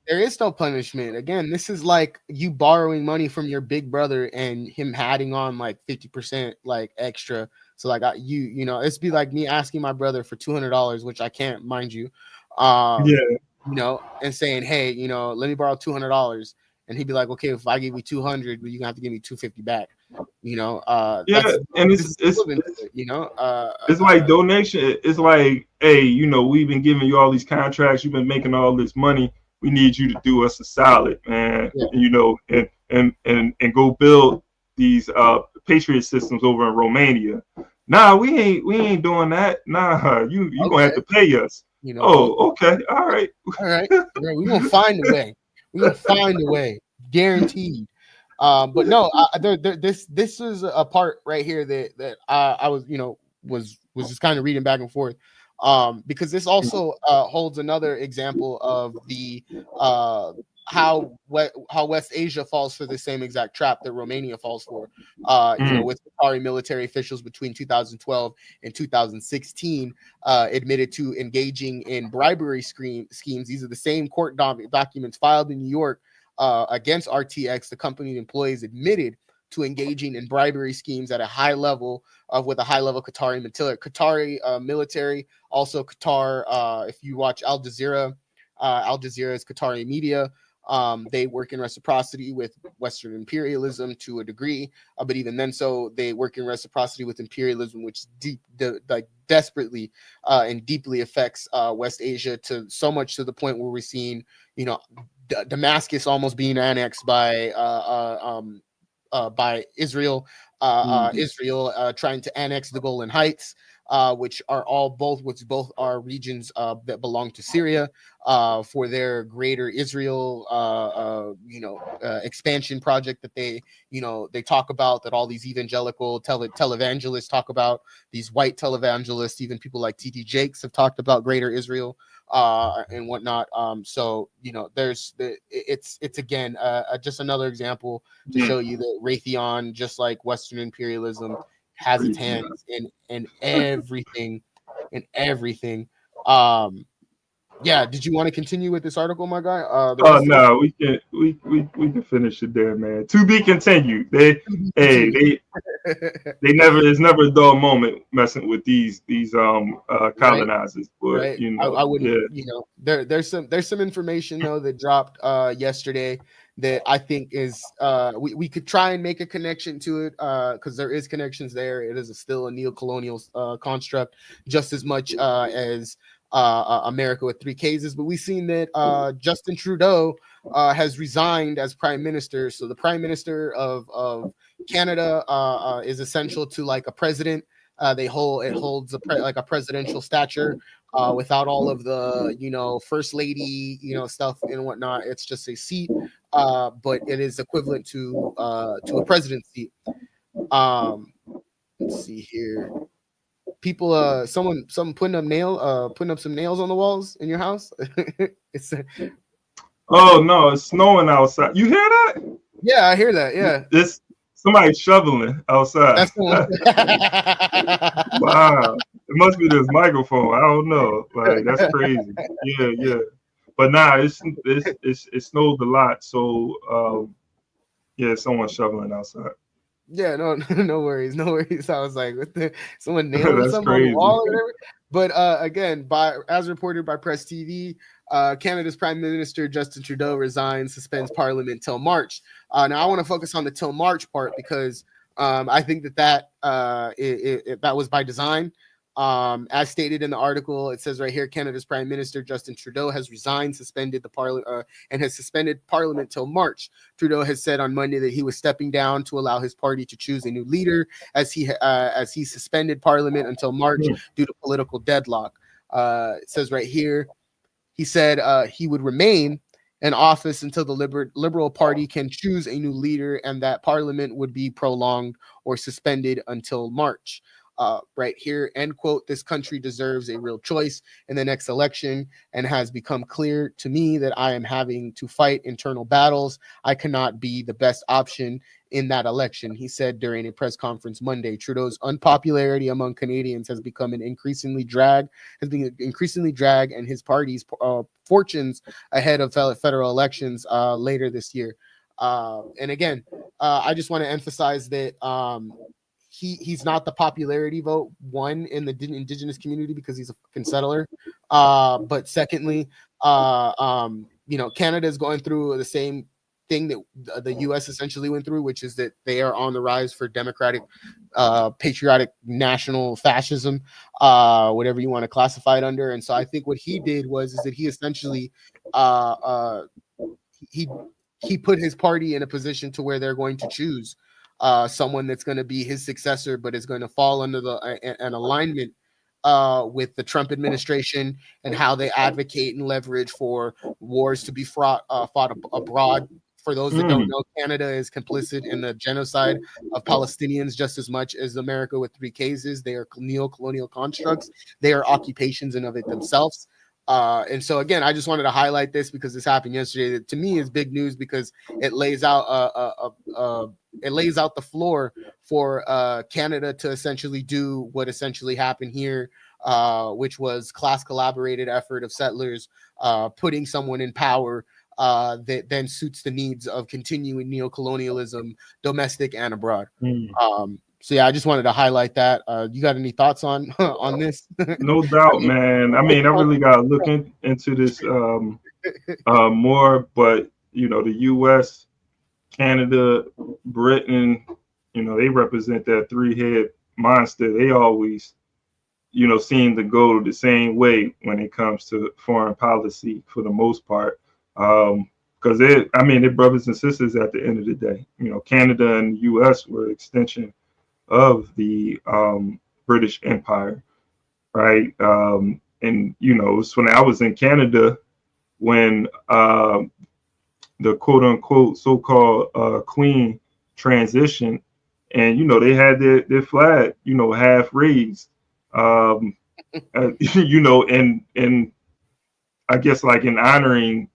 There is no punishment. Again, this is like you borrowing money from your big brother and him adding on like 50% like extra. So like it'd be like me asking my brother for $200, which I can't, mind you. And saying, hey, let me borrow $200, and he'd be like, okay, if I give you 200, you're gonna have to give me 250 back. And it's like donation. It's like, hey, we've been giving you all these contracts, you've been making all this money. We need you to do us a solid, man. And go build these Patriot systems over in Romania. Nah, we ain't doing that. Nah, you okay. Gonna have to pay us. Okay, all right. We're gonna find a way. Guaranteed. But no, this is a part right here that I was was just kind of reading back and forth, because this also holds another example of the how West Asia falls for the same exact trap that Romania falls for. With Qatari military officials between 2012 and 2016 admitted to engaging in bribery schemes. These are the same court documents filed in New York against RTX. The company employees admitted to engaging in bribery schemes at a high level with a high level Qatari military. Also Qatar, if you watch Al Jazeera is Qatari media. They work in reciprocity with Western imperialism to a degree, but even then, so they work in reciprocity with imperialism, which desperately and deeply affects West Asia, to so much to the point where we're seeing, Damascus almost being annexed by Israel. Israel trying to annex the Golan Heights, which both are regions that belong to Syria, for their greater Israel expansion project that they talk about, that all these evangelical televangelists talk about, these white televangelists, even people like T.D. Jakes have talked about greater Israel and whatnot. So it's again just another example to show you that Raytheon, just like Western imperialism, has its hands in everything. Did you want to continue with this article, my guy? No, we can finish it there, man. To be continued. They it's never a dull moment messing with these colonizers. But I wouldn't. There's some information though that dropped yesterday that I think is we could try and make a connection to it, because there is connections there. It is still a neo-colonial construct, just as much as America with 3 cases. But we've seen that Justin Trudeau has resigned as prime minister. So the prime minister of Canada is essential to like a president. It holds a presidential stature, without all of the first lady stuff and whatnot. It's just a seat, but it is equivalent to a president's seat. Let's see here. People, someone putting up some nails on the walls in your house. Oh no, it's snowing outside. You hear that? Yeah, I hear that. Yeah. This Somebody shoveling outside. That's the one. Wow. It must be this microphone. I don't know. Like, that's crazy. Yeah, yeah. But nah, it snowed a lot. So yeah, someone's shoveling outside. Yeah, no worries, no worries. I was like, someone nailing That's something on the crazy. wall or whatever. But again, as reported by Press TV, Canada's Prime Minister Justin Trudeau resigns, suspends Parliament till March. Now I want to focus on the till March part because I think that was by design. As stated in the article, it says right here, Canada's Prime Minister Justin Trudeau has resigned, suspended the Parliament, and has suspended Parliament till March. Trudeau has said on Monday that he was stepping down to allow his party to choose a new leader, as he suspended Parliament until March due to political deadlock. It says right here, he said he would remain in office until the Liberal Party can choose a new leader, and that Parliament would be prolonged or suspended until March. Right here, end quote. This country deserves a real choice in the next election, and has become clear to me that I am having to fight internal battles. I cannot be the best option in that election, he said during a press conference Monday. Trudeau's unpopularity among Canadians has become increasingly dragged, and his party's fortunes ahead of federal elections later this year. And again, I just want to emphasize that he's not the popularity vote one in the Indigenous community because he's a fucking settler. But secondly, Canada is going through the same thing that the U.S. essentially went through, which is that they are on the rise for democratic, patriotic, national fascism, whatever you want to classify it under. And so I think what he did is that he essentially he put his party in a position to where they're going to choose someone that's going to be his successor, but is going to fall under an alignment with the Trump administration and how they advocate and leverage for wars to be fought abroad. For those that don't know, Canada is complicit in the genocide of Palestinians just as much as America with 3 cases. They are neo-colonial constructs. They are occupations in of it themselves. And so again, I just wanted to highlight this because this happened yesterday. That to me is big news because it lays out the floor for Canada to essentially do what essentially happened here, which was class collaborated effort of settlers putting someone in power that then suits the needs of continuing neocolonialism, domestic and abroad. So yeah, I just wanted to highlight that. You got any thoughts on this? No doubt, man. I mean, I really got to look into this more. But the U.S., Canada, Britain, they represent that 3-head monster. They always, seem to go the same way when it comes to foreign policy for the most part. Because they're brothers and sisters at the end of the day. Canada and the U.S. were an extension of the British Empire, right? And it's when I was in Canada when the quote unquote so-called Queen transition, and they had their flag half raised, and I guess like in honoring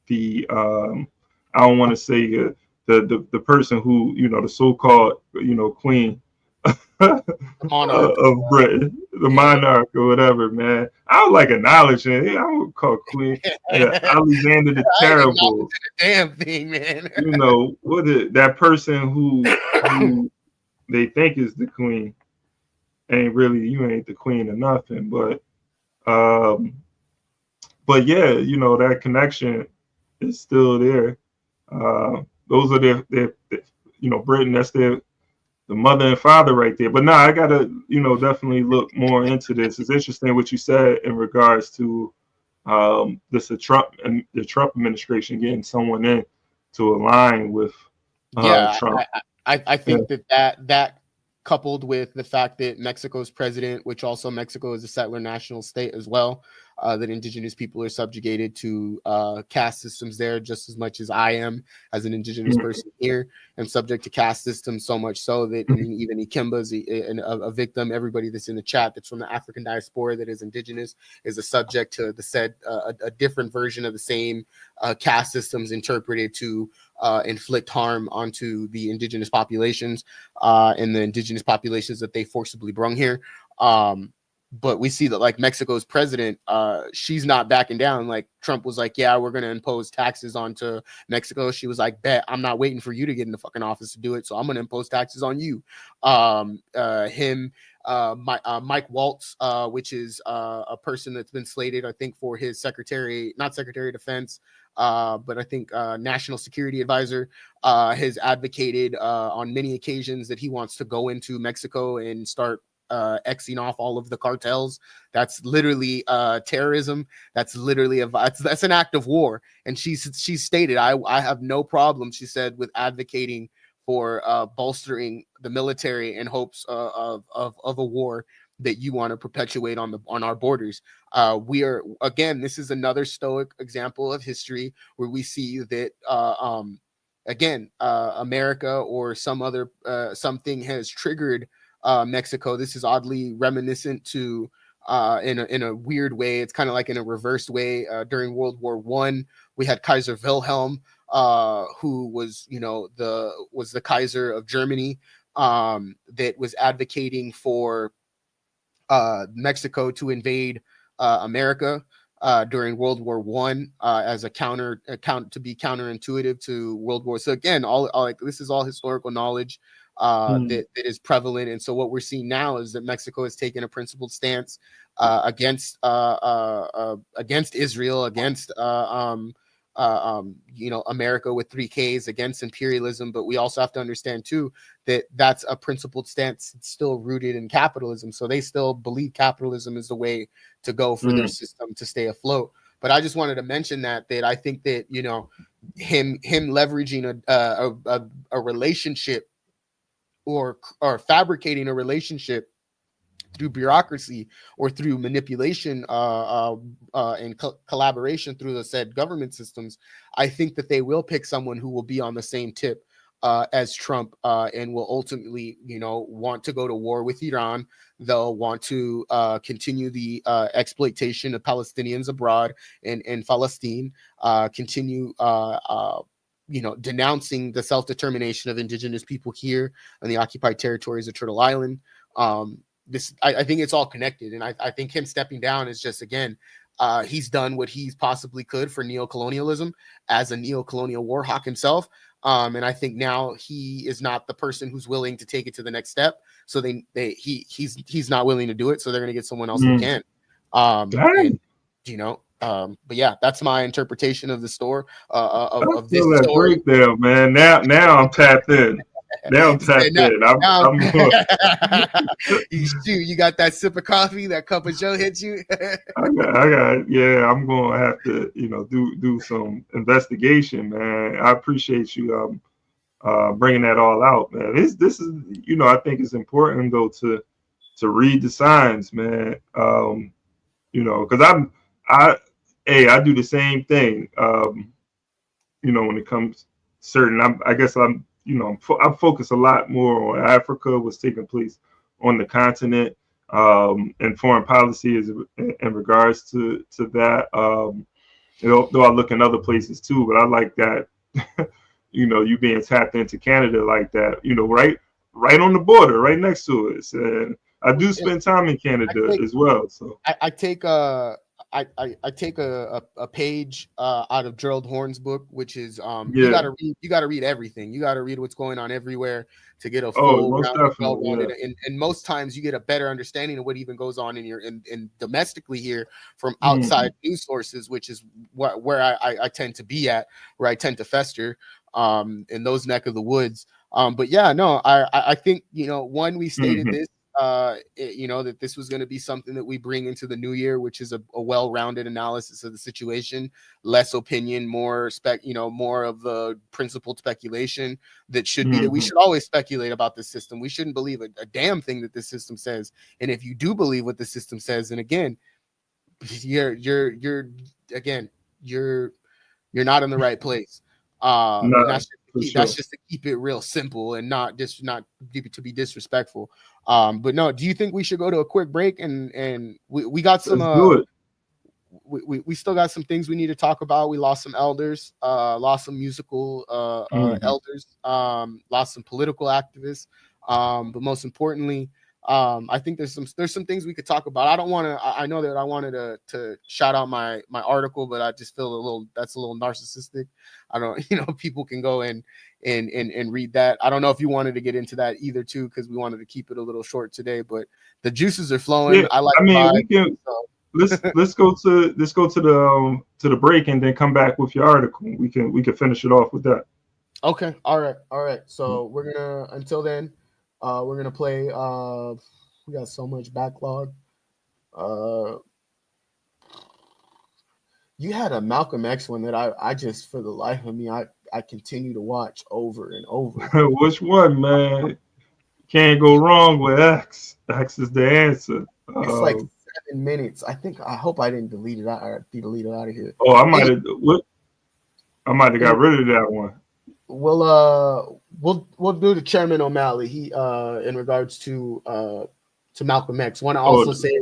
the I don't want to say the person who the so-called queen of Britain, the monarch or whatever, man. I would like acknowledging it. I would call Queen Alexander the Terrible. Damn thing, man. That person who they think is the queen ain't really, you ain't the queen or nothing. But yeah, that connection is still there. Those are their Britain, that's the mother and father right there. But I gotta, definitely look more into this. It's interesting what you said in regards to the Trump administration getting someone in to align with Trump. I think that coupled with the fact that Mexico's president, which also Mexico is a settler national state as well, that indigenous people are subjugated to caste systems there just as much as I am as an indigenous person here. I'm subject to caste systems, so much so that, I mean, even Ikemba is a victim. Everybody that's in the chat that's from the African diaspora that is indigenous is a subject to the said a different version of the same caste systems interpreted to inflict harm onto the indigenous populations and the indigenous populations that they forcibly brung here. But we see that, like, Mexico's president, she's not backing down. Like, Trump was like, yeah, we're going to impose taxes onto Mexico. She was like, bet, I'm not waiting for you to get in the fucking office to do it, so I'm going to impose taxes on you. Mike Waltz, which is a person that's been slated, I think, for his not Secretary of Defense, but I think National Security Advisor, has advocated on many occasions that he wants to go into Mexico and start Xing off all of the cartels. That's literally terrorism. That's literally that's an act of war. And she's stated, I have no problem, she said, with advocating for bolstering the military in hopes of a war that you want to perpetuate on our borders. We are, again, this is another stoic example of history where we see that America or some other something has triggered Mexico. This is oddly reminiscent to in a weird way. It's kind of like in a reversed way. During World War I, we had Kaiser Wilhelm, who was, the Kaiser of Germany, that was advocating for Mexico to invade America during World War I as a to be counterintuitive to World War. So again, all like, this is all historical knowledge that is prevalent. And so what we're seeing now is that Mexico has taken a principled stance against Israel, against America with 3Ks, against imperialism. But we also have to understand too that that's a principled stance still rooted in capitalism. So they still believe capitalism is the way to go for their system to stay afloat. But I just wanted to mention that I think that, him leveraging a relationship or fabricating a relationship through bureaucracy or through manipulation and collaboration through the said government systems, I think that they will pick someone who will be on the same tip as Trump and will ultimately, want to go to war with Iran. They'll want to continue the exploitation of Palestinians abroad in Palestine, continue denouncing the self-determination of indigenous people here on the occupied territories of Turtle Island. I think it's all connected. And I think him stepping down is just, again, he's done what he's possibly could for neocolonialism as a neocolonial war hawk himself. And I think now he is not the person who's willing to take it to the next step. So he's not willing to do it. So they're going to get someone else who can. But yeah, that's my interpretation of the story. Of this story. Break there, man. Now I'm tapped in. Now I'm tapped in. You got that sip of coffee, that cup of Joe hits you. I got. Yeah, I'm gonna have to, do some investigation, man. I appreciate you bringing that all out, man. This is, I think it's important though to read the signs, man. Because I do the same thing. When it comes certain, I'm focused a lot more on Africa, what's taking place on the continent, and foreign policy is in regards to that. Though I look in other places too, but I like that, you being tapped into Canada like that, right on the border, right next to us. And I do spend time in Canada as well. So I take I take a page out of Gerald Horne's book, which is you gotta read everything. You gotta read what's going on everywhere to get a full rounded. And most times you get a better understanding of what even goes on in domestically here from outside news sources, which is where I tend to be at, where I tend to fester in those neck of the woods. But yeah, no, I think we stated this. That this was going to be something that we bring into the new year, which is a well-rounded analysis of the situation, less opinion, more more of the principled speculation that should be that we should always speculate about the system. We shouldn't believe a damn thing that this system says. And if you do believe what the system says, and again, you're again, you're not in the right place. And Nah, that's for just, sure. to keep it real simple and not to be disrespectful. But no, do you think we should go to a quick break and we got some Let's do it. we still got some things we need to talk about. We lost some elders, lost some musical elders, lost some political activists. But most importantly, I think there's some things we could talk about. I know that I wanted to shout out my article, but I just feel that's a little narcissistic. I don't, people can go and read that. I don't know if you wanted to get into that either too, because we wanted to keep it a little short today, but the juices are flowing. Yeah, I like I mean, the we vibe, can so. let's go to the break and then come back with your article. We can finish it off with that. Okay. All right. So we're gonna until then, we're gonna play. We got so much backlog. You had a Malcolm X one that I just, for the life of me, I continue to watch over and over. Which one, man? Can't go wrong with X. X is the answer. It's like 7 minutes. I hope I didn't delete it out or delete it out of here. Oh, I might have got rid of that one. We'll do the Chairman O'Malley. He in regards to Malcolm X. Want to also say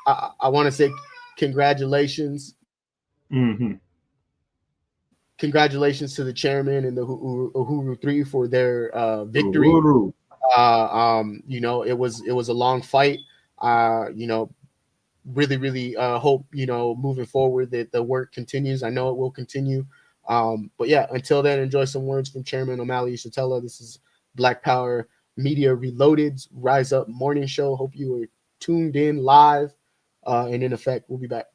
I want to say congratulations. Mm-hmm. Congratulations to the chairman and the Uhuru 3 for their victory. Uhuru. It was a long fight. Really hope, moving forward that the work continues. I know it will continue. But yeah, until then, enjoy some words from Chairman O'Malley Shatella. This is Black Power Media Reloaded's Rise Up Morning Show. Hope you are tuned in live. And in effect, we'll be back.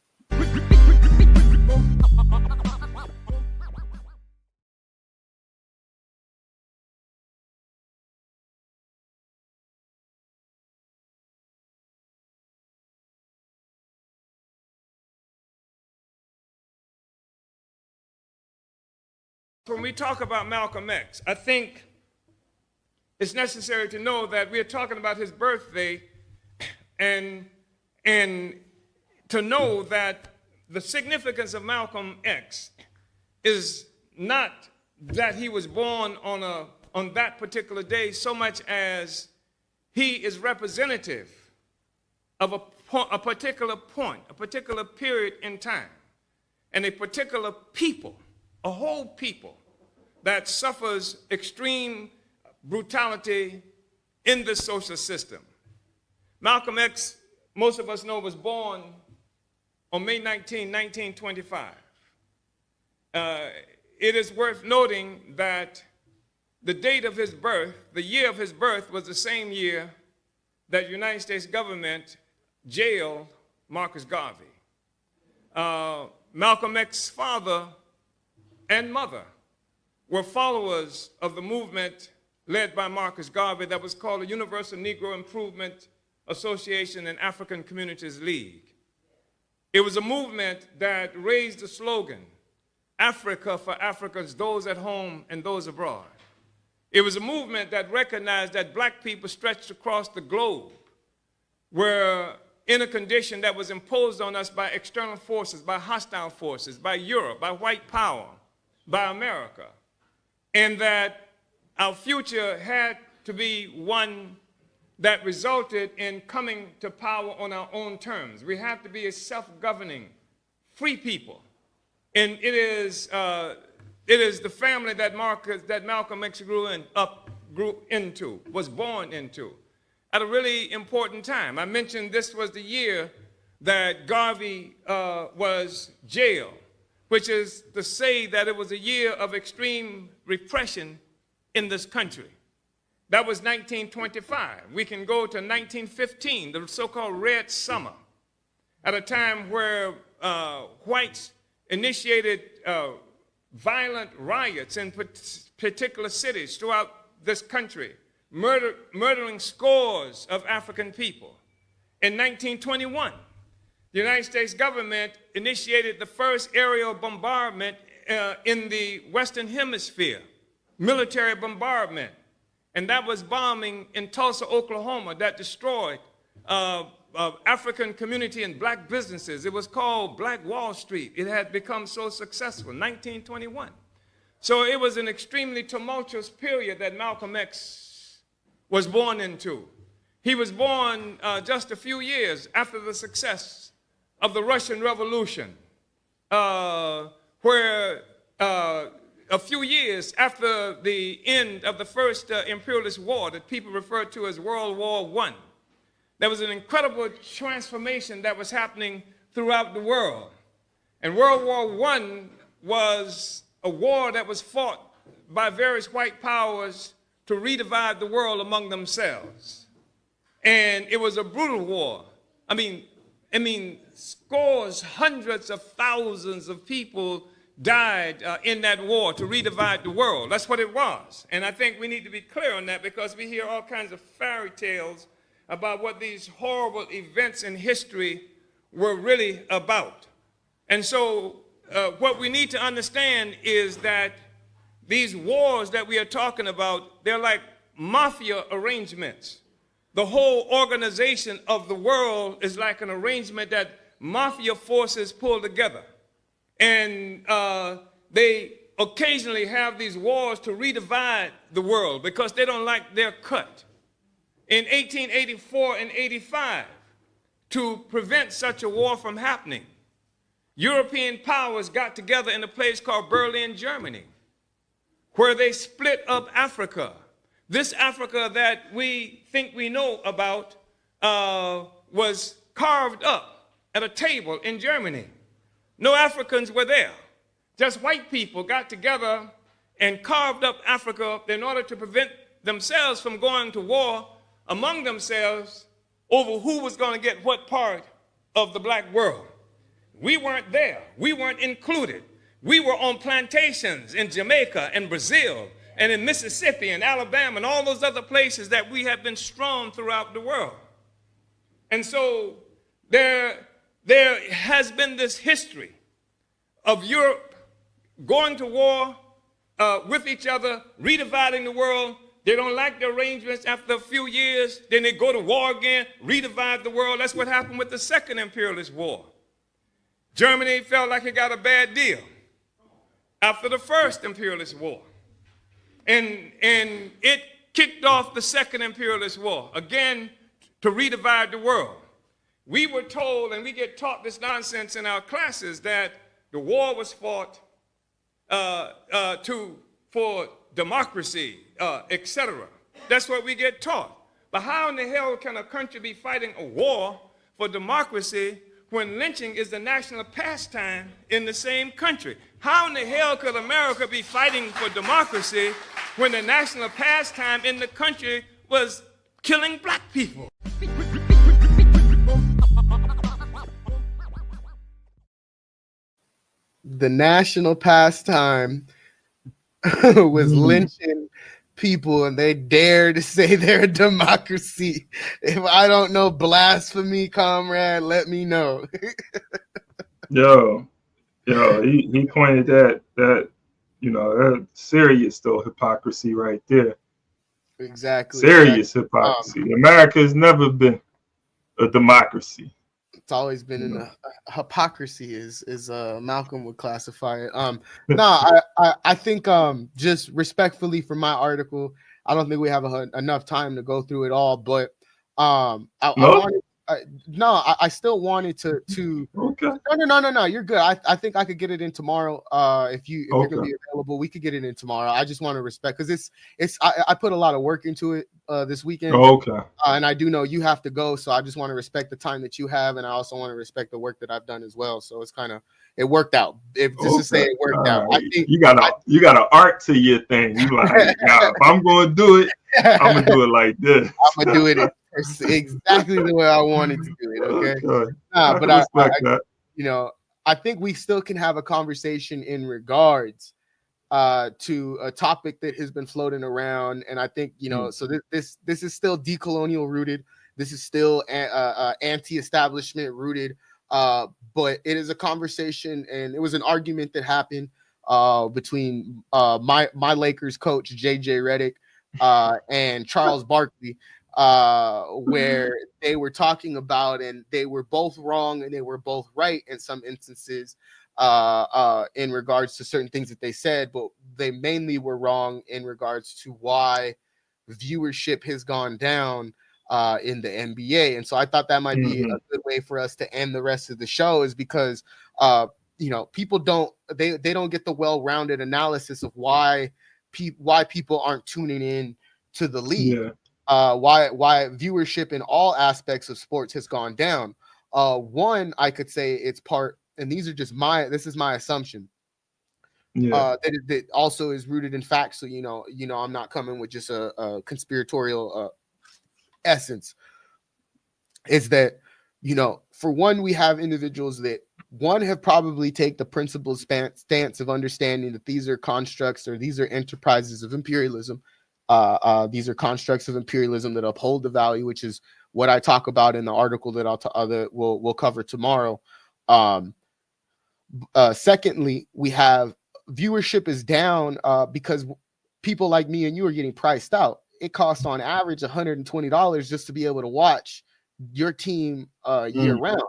When we talk about Malcolm X, I think it's necessary to know that we're talking about his birthday and to know that the significance of Malcolm X is not that he was born on that particular day so much as he is representative of a particular point, a particular period in time, and a particular people, a whole people that suffers extreme brutality in the social system. Malcolm X, most of us know, was born on May 19, 1925. It is worth noting that the date of his birth, the year of his birth, was the same year that the United States government jailed Marcus Garvey. Malcolm X's father and mother were followers of the movement led by Marcus Garvey that was called the Universal Negro Improvement Association and African Communities League. It was a movement that raised the slogan, Africa for Africans, those at home and those abroad. It was a movement that recognized that black people stretched across the globe were in a condition that was imposed on us by external forces, by hostile forces, by Europe, by white power, by America, and that our future had to be one that resulted in coming to power on our own terms. We have to be a self-governing, free people. And it is the family that Malcolm X was born into, at a really important time. I mentioned this was the year that Garvey was jailed, which is to say that it was a year of extreme repression in this country. That was 1925. We can go to 1915, the so-called Red Summer, at a time where whites initiated violent riots in particular cities throughout this country, murdering scores of African people. In 1921, the United States government initiated the first aerial bombardment in the Western Hemisphere, military bombardment. And that was bombing in Tulsa, Oklahoma, that destroyed African community and black businesses. It was called Black Wall Street. It had become so successful, 1921. So it was an extremely tumultuous period that Malcolm X was born into. He was born just a few years after the success of the Russian Revolution, where a few years after the end of the first imperialist war that people refer to as World War I, there was an incredible transformation that was happening throughout the world. And World War I was a war that was fought by various white powers to redivide the world among themselves. And it was a brutal war. I mean, scores, hundreds of thousands of people died in that war to redivide the world. That's what it was. And I think we need to be clear on that, because we hear all kinds of fairy tales about what these horrible events in history were really about. And so what we need to understand is that these wars that we are talking about, they're like mafia arrangements. The whole organization of the world is like an arrangement that mafia forces pull together. And they occasionally have these wars to redivide the world because they don't like their cut. In 1884 and 85, to prevent such a war from happening, European powers got together in a place called Berlin, Germany, where they split up Africa. This Africa that we think we know about was carved up at a table in Germany. No Africans were there. Just white people got together and carved up Africa in order to prevent themselves from going to war among themselves over who was going to get what part of the black world. We weren't there. We weren't included. We were on plantations in Jamaica and Brazil and in Mississippi and Alabama and all those other places that we have been strewn throughout the world. And so there has been this history of Europe going to war with each other, redividing the world. They don't like the arrangements. After a few years, then they go to war again, redivide the world. That's what happened with the second imperialist war. Germany felt like it got a bad deal after the first imperialist war. And it kicked off the second imperialist war, again, to redivide the world. We were told, and we get taught this nonsense in our classes, that the war was fought for democracy, etc. That's what we get taught. But how in the hell can a country be fighting a war for democracy when lynching is the national pastime in the same country? How in the hell could America be fighting for democracy when the national pastime in the country was killing black people? The national pastime was lynching people, and they dare to say they're a democracy. If I don't know blasphemy, comrade, let me know. Yo, he pointed that that serious though hypocrisy right there. Exactly. Serious hypocrisy. America's never been a democracy. It's always been in a hypocrisy, as Malcolm would classify it. I think just respectfully for my article, I don't think we have enough time to go through it all, but I still wanted to okay. No, you're good. I think I could get it in tomorrow. If you're gonna be available, we could get it in tomorrow. I just want to respect, because I put a lot of work into it this weekend. And I do know you have to go, so I just want to respect the time that you have, and I also want to respect the work that I've done as well. So it's kind of, it worked out. If just to say it worked out, I think you got an art to your thing. You like, now if I'm going to do it, I'm gonna do it like this. I'm gonna do it exactly the way I wanted to do it. Okay. I think we still can have a conversation in regards to a topic that has been floating around, and I think so this is still decolonial rooted. This is still anti-establishment rooted, but it is a conversation, and it was an argument that happened between my Lakers coach JJ Redick and Charles Barkley. where they were talking about, and they were both wrong and they were both right in some instances in regards to certain things that they said, but they mainly were wrong in regards to why viewership has gone down in the NBA. And so I thought that might be a good way for us to end the rest of the show, is because people don't get the well-rounded analysis of why people aren't tuning in to the league. Yeah. Why viewership in all aspects of sports has gone down. One, I could say it's part, and this is my assumption. Yeah. That also is rooted in fact. So I'm not coming with just a conspiratorial essence. Is that for one, we have individuals that have probably take the principled stance of understanding that these are constructs, or these are enterprises of imperialism. These are constructs of imperialism that uphold the value, which is what I talk about in the article that we'll cover tomorrow. Secondly, we have viewership is down because people like me and you are getting priced out. It costs on average $120 just to be able to watch your team year round.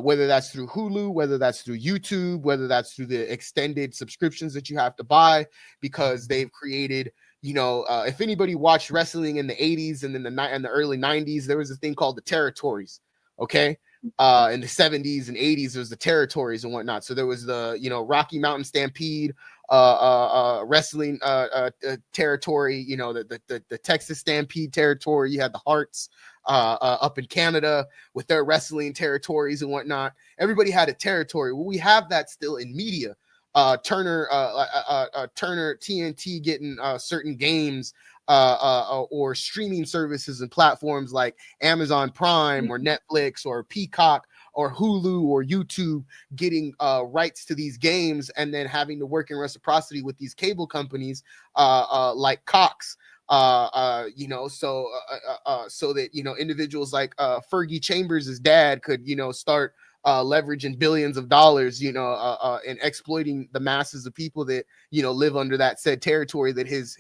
Whether that's through Hulu, whether that's through YouTube, whether that's through the extended subscriptions that you have to buy because they've created, if anybody watched wrestling in the 80s and in the early 90s, there was a thing called the territories. Okay. In the 70s and 80s, there was the territories and whatnot. So there was the, Rocky Mountain Stampede, wrestling territory, the Texas Stampede territory. You had the Hearts up in Canada with their wrestling territories and whatnot. Everybody had a territory. Well, we have that still in media. Turner TNT getting certain games or streaming services and platforms like Amazon Prime or Netflix or Peacock or Hulu or YouTube getting rights to these games, and then having to work in reciprocity with these cable companies like Cox. So that individuals like Fergie Chambers' dad could start leveraging billions of dollars, and exploiting the masses of people that live under that said territory that his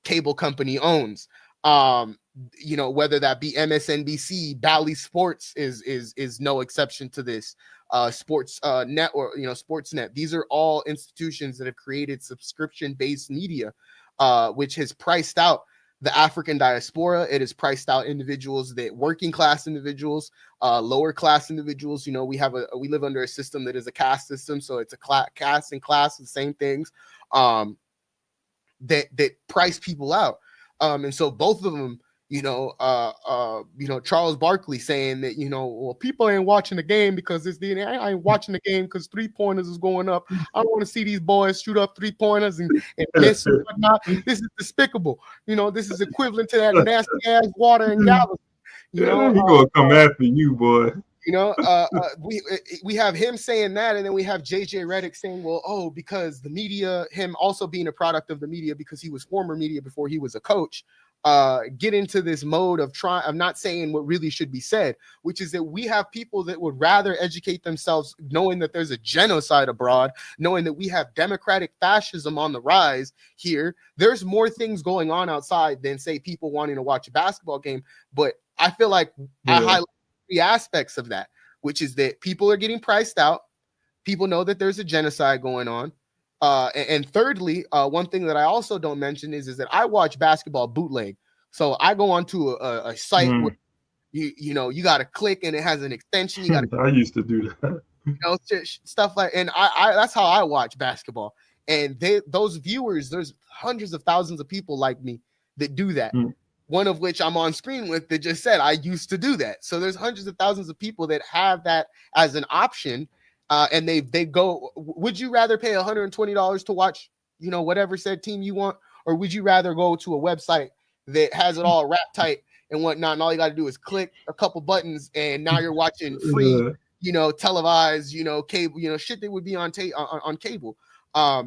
cable company owns. Whether that be MSNBC, Bally Sports is no exception to this. Sports Net or Sportsnet. These are all institutions that have created subscription-based media, which has priced out the African diaspora. It has priced out individuals, that working class individuals, lower class individuals. We live under a system that is a caste system, so it's a caste and class, the same things. That price people out. And so both of them, Charles Barkley saying that, well, people ain't watching the game because I ain't watching the game because 3-pointers is going up. I don't want to see these boys shoot up 3-pointers and miss and whatnot. This is despicable. This is equivalent to that nasty ass water in Galveston. He gonna come after you, boy. We have him saying that, and then we have JJ Redick saying, well, because the media, him also being a product of the media because he was former media before he was a coach, get into this mode of not saying what really should be said, which is that we have people that would rather educate themselves knowing that there's a genocide abroad, knowing that we have democratic fascism on the rise here. There's more things going on outside than, say, people wanting to watch a basketball game. But I feel like I highlight three aspects of that, which is that people are getting priced out. People know that there's a genocide going on. And thirdly, one thing that I also don't mention is that I watch basketball bootleg. So I go onto a site where you got to click and it has an extension. I used to do that. Stuff like, and I that's how I watch basketball. And those viewers, there's hundreds of thousands of people like me that do that. One of which I'm on screen with that just said I used to do that. So there's hundreds of thousands of people that have that as an option. And they go, would you rather pay $120 to watch, whatever said team you want? Or would you rather go to a website that has it all wrapped tight and whatnot, and all you got to do is click a couple buttons and now you're watching free, televised, cable, shit that would be on cable. I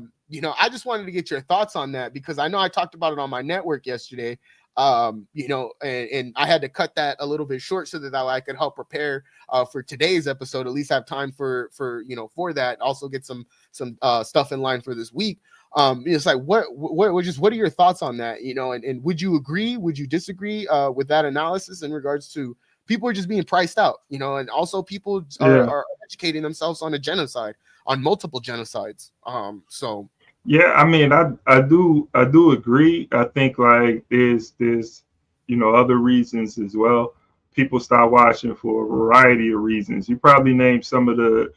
just wanted to get your thoughts on that because I know I talked about it on my network yesterday. And I had to cut that a little bit short so that I could help prepare for today's episode, at least have time for that. Also get some stuff in line for this week. It's like what are your thoughts on that? You know, and would you agree? Would you disagree with that analysis in regards to people are just being priced out? You know, and also people are educating themselves on a genocide, on multiple genocides. So yeah, I mean, I do agree. I think like there's other reasons as well. People start watching for a variety of reasons. You probably named some of the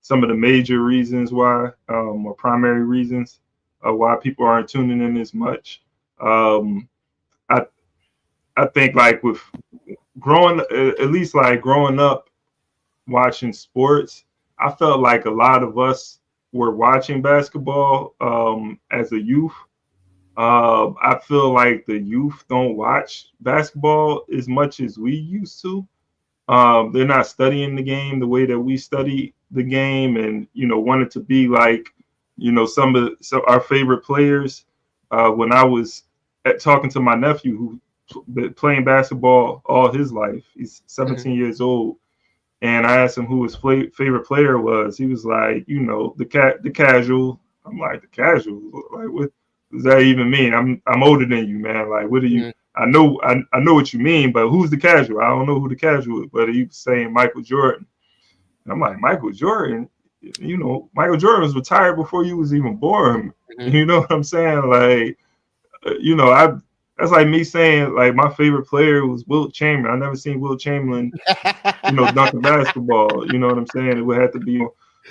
some of the major reasons why, or primary reasons why people aren't tuning in as much. Um, I I think like with at least like growing up watching sports, I felt like a lot of us were watching basketball as a youth. I feel like the youth don't watch basketball as much as we used to. They're not studying the game the way that we study the game, and wanted to be like some of our favorite players. When I was talking to my nephew who been playing basketball all his life, he's 17 years old, and I asked him who his favorite player was. He was like, the casual. I'm like, the casual? Like, what does that even mean? I'm older than you, man. Like, what do you? I know what you mean, but who's the casual? I don't know who the casual is. But he was saying Michael Jordan. And I'm like, Michael Jordan? Michael Jordan was retired before you was even born. You know what I'm saying? Like, that's like me saying like my favorite player was Wilt Chamberlain. I never seen Wilt Chamberlain, dunking basketball. You know what I'm saying? It would have to be,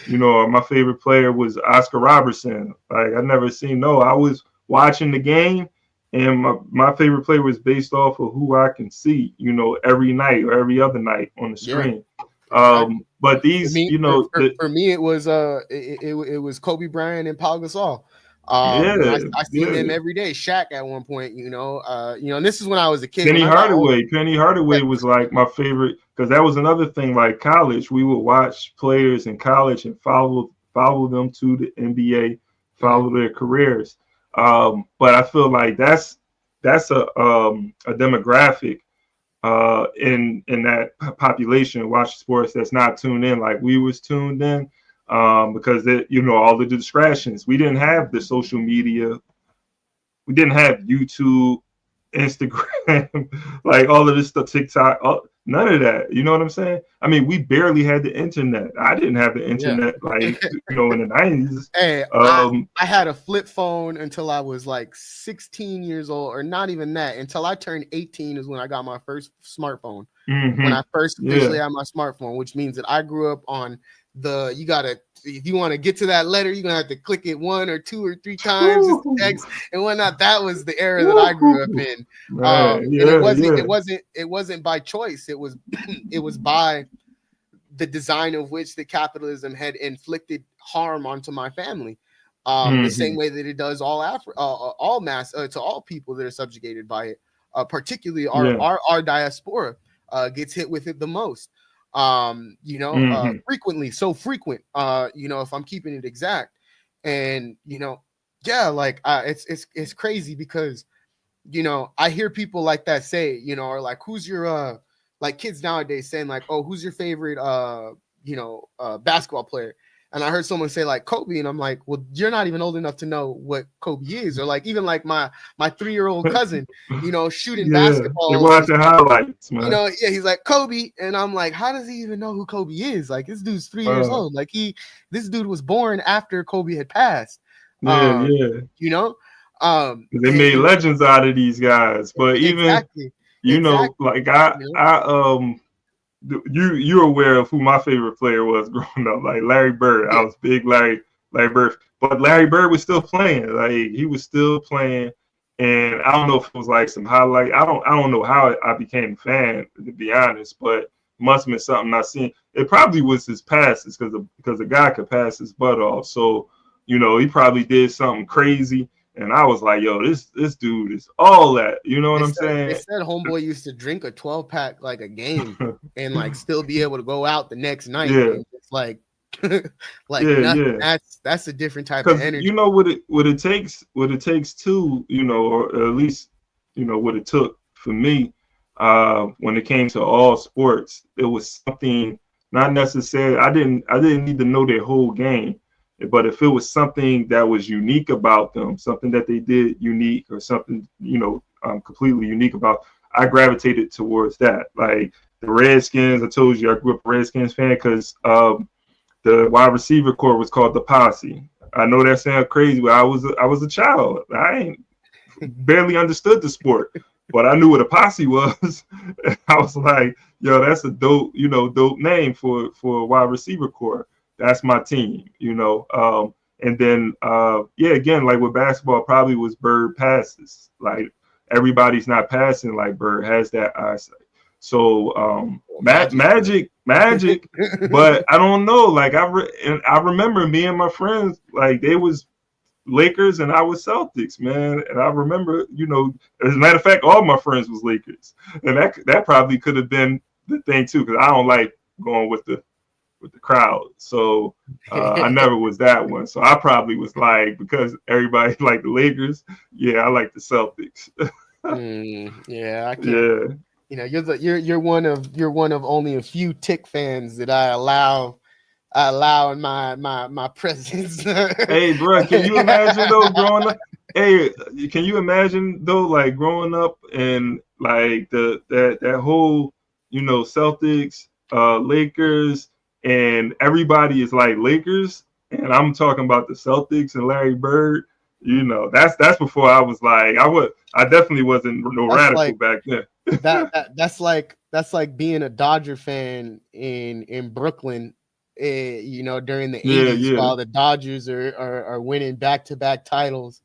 my favorite player was Oscar Robertson. Like I never seen. No, I was watching the game, and my favorite player was based off of who I can see, every night or every other night on the screen. But these, for me, it was it was Kobe Bryant and Pau Gasol. I seen them every day. Shaq at one point, and this is when I was a kid. Penny Hardaway was like my favorite, because that was another thing. Like college, we would watch players in college and follow them to the NBA, follow their careers. But I feel like that's a demographic in that population watch sports that's not tuned in like we was tuned in. Because all the distractions. We didn't have the social media. We didn't have YouTube, Instagram, like all of this stuff, TikTok, none of that. You know what I'm saying? I mean, we barely had the internet. I didn't have the internet in the 90s. Hey, I had a flip phone until I was like 16 years old, or not even that. Until I turned 18 is when I got my first smartphone. When I first officially had my smartphone, which means that I grew up on if you want to get to that letter, you're gonna have to click it 1 or 2 or 3 times text and whatnot. That was the era that I grew up in. It wasn't by choice. It was by the design of which the capitalism had inflicted harm onto my family. The same way that it does all mass to all people that are subjugated by it, particularly our diaspora gets hit with it the most. Frequently, so frequent, if I'm keeping it exact. And, it's crazy because, I hear people like that say, or like, who's your, like kids nowadays saying like, oh, who's your favorite, basketball player? And I heard someone say like Kobe, and I'm like, well, you're not even old enough to know what Kobe is. Or like even like my 3-year-old cousin, shooting basketball. They watch the highlights, man. He's like Kobe, and I'm like, how does he even know who Kobe is? Like this dude's 3 years old. Like this dude was born after Kobe had passed. They made legends out of these guys, but even like you're aware of who my favorite player was growing up, like Larry Bird. I was big Larry Bird, but Larry Bird was still playing. Like he was still playing, and I don't know if it was like some highlight. I don't know how I became a fan, to be honest, but it must have been something I seen. It probably was his passes because the guy could pass his butt off. So he probably did something crazy. And I was like, yo, this dude is all that. You know what I'm saying? They said homeboy used to drink a 12-pack like a game and like still be able to go out the next night. Yeah. And it's like nothing. That's a different type of energy. You know what it takes too, or at least, what it took for me when it came to all sports. It was something not necessarily, I didn't need to know their whole game. But if it was something that was unique about them, something that they did unique, or something, completely unique about, I gravitated towards that. Like the Redskins, I told you I grew up a Redskins fan because the wide receiver corps was called the Posse. I know that sounds crazy, but I was a child. I ain't barely understood the sport, but I knew what a posse was. I was like, yo, that's a dope name for a wide receiver corps. That's my team, and then again, like with basketball, probably was Bird passes. Like everybody's not passing like Bird has that eyesight. So magic, but I don't know. Like I remember me and my friends, like they was Lakers and I was Celtics, man. And I remember, as a matter of fact, all my friends was Lakers, and that probably could have been the thing too, because I don't like going with the crowd. So I never was that one. So I probably was like, because everybody liked the Lakers, I like the Celtics. Yeah, I can't. Yeah. You're one of only a few Tick fans that I allow in my presence. Hey, bro, can you imagine though growing up? Hey, can you imagine though, like growing up and like that whole Celtics, Lakers, and everybody is like Lakers, and I'm talking about the Celtics and Larry Bird. That's before I was like I definitely wasn't no radical back then. That's like being a Dodger fan in Brooklyn, during the 80s, while the Dodgers are winning back-to-back titles,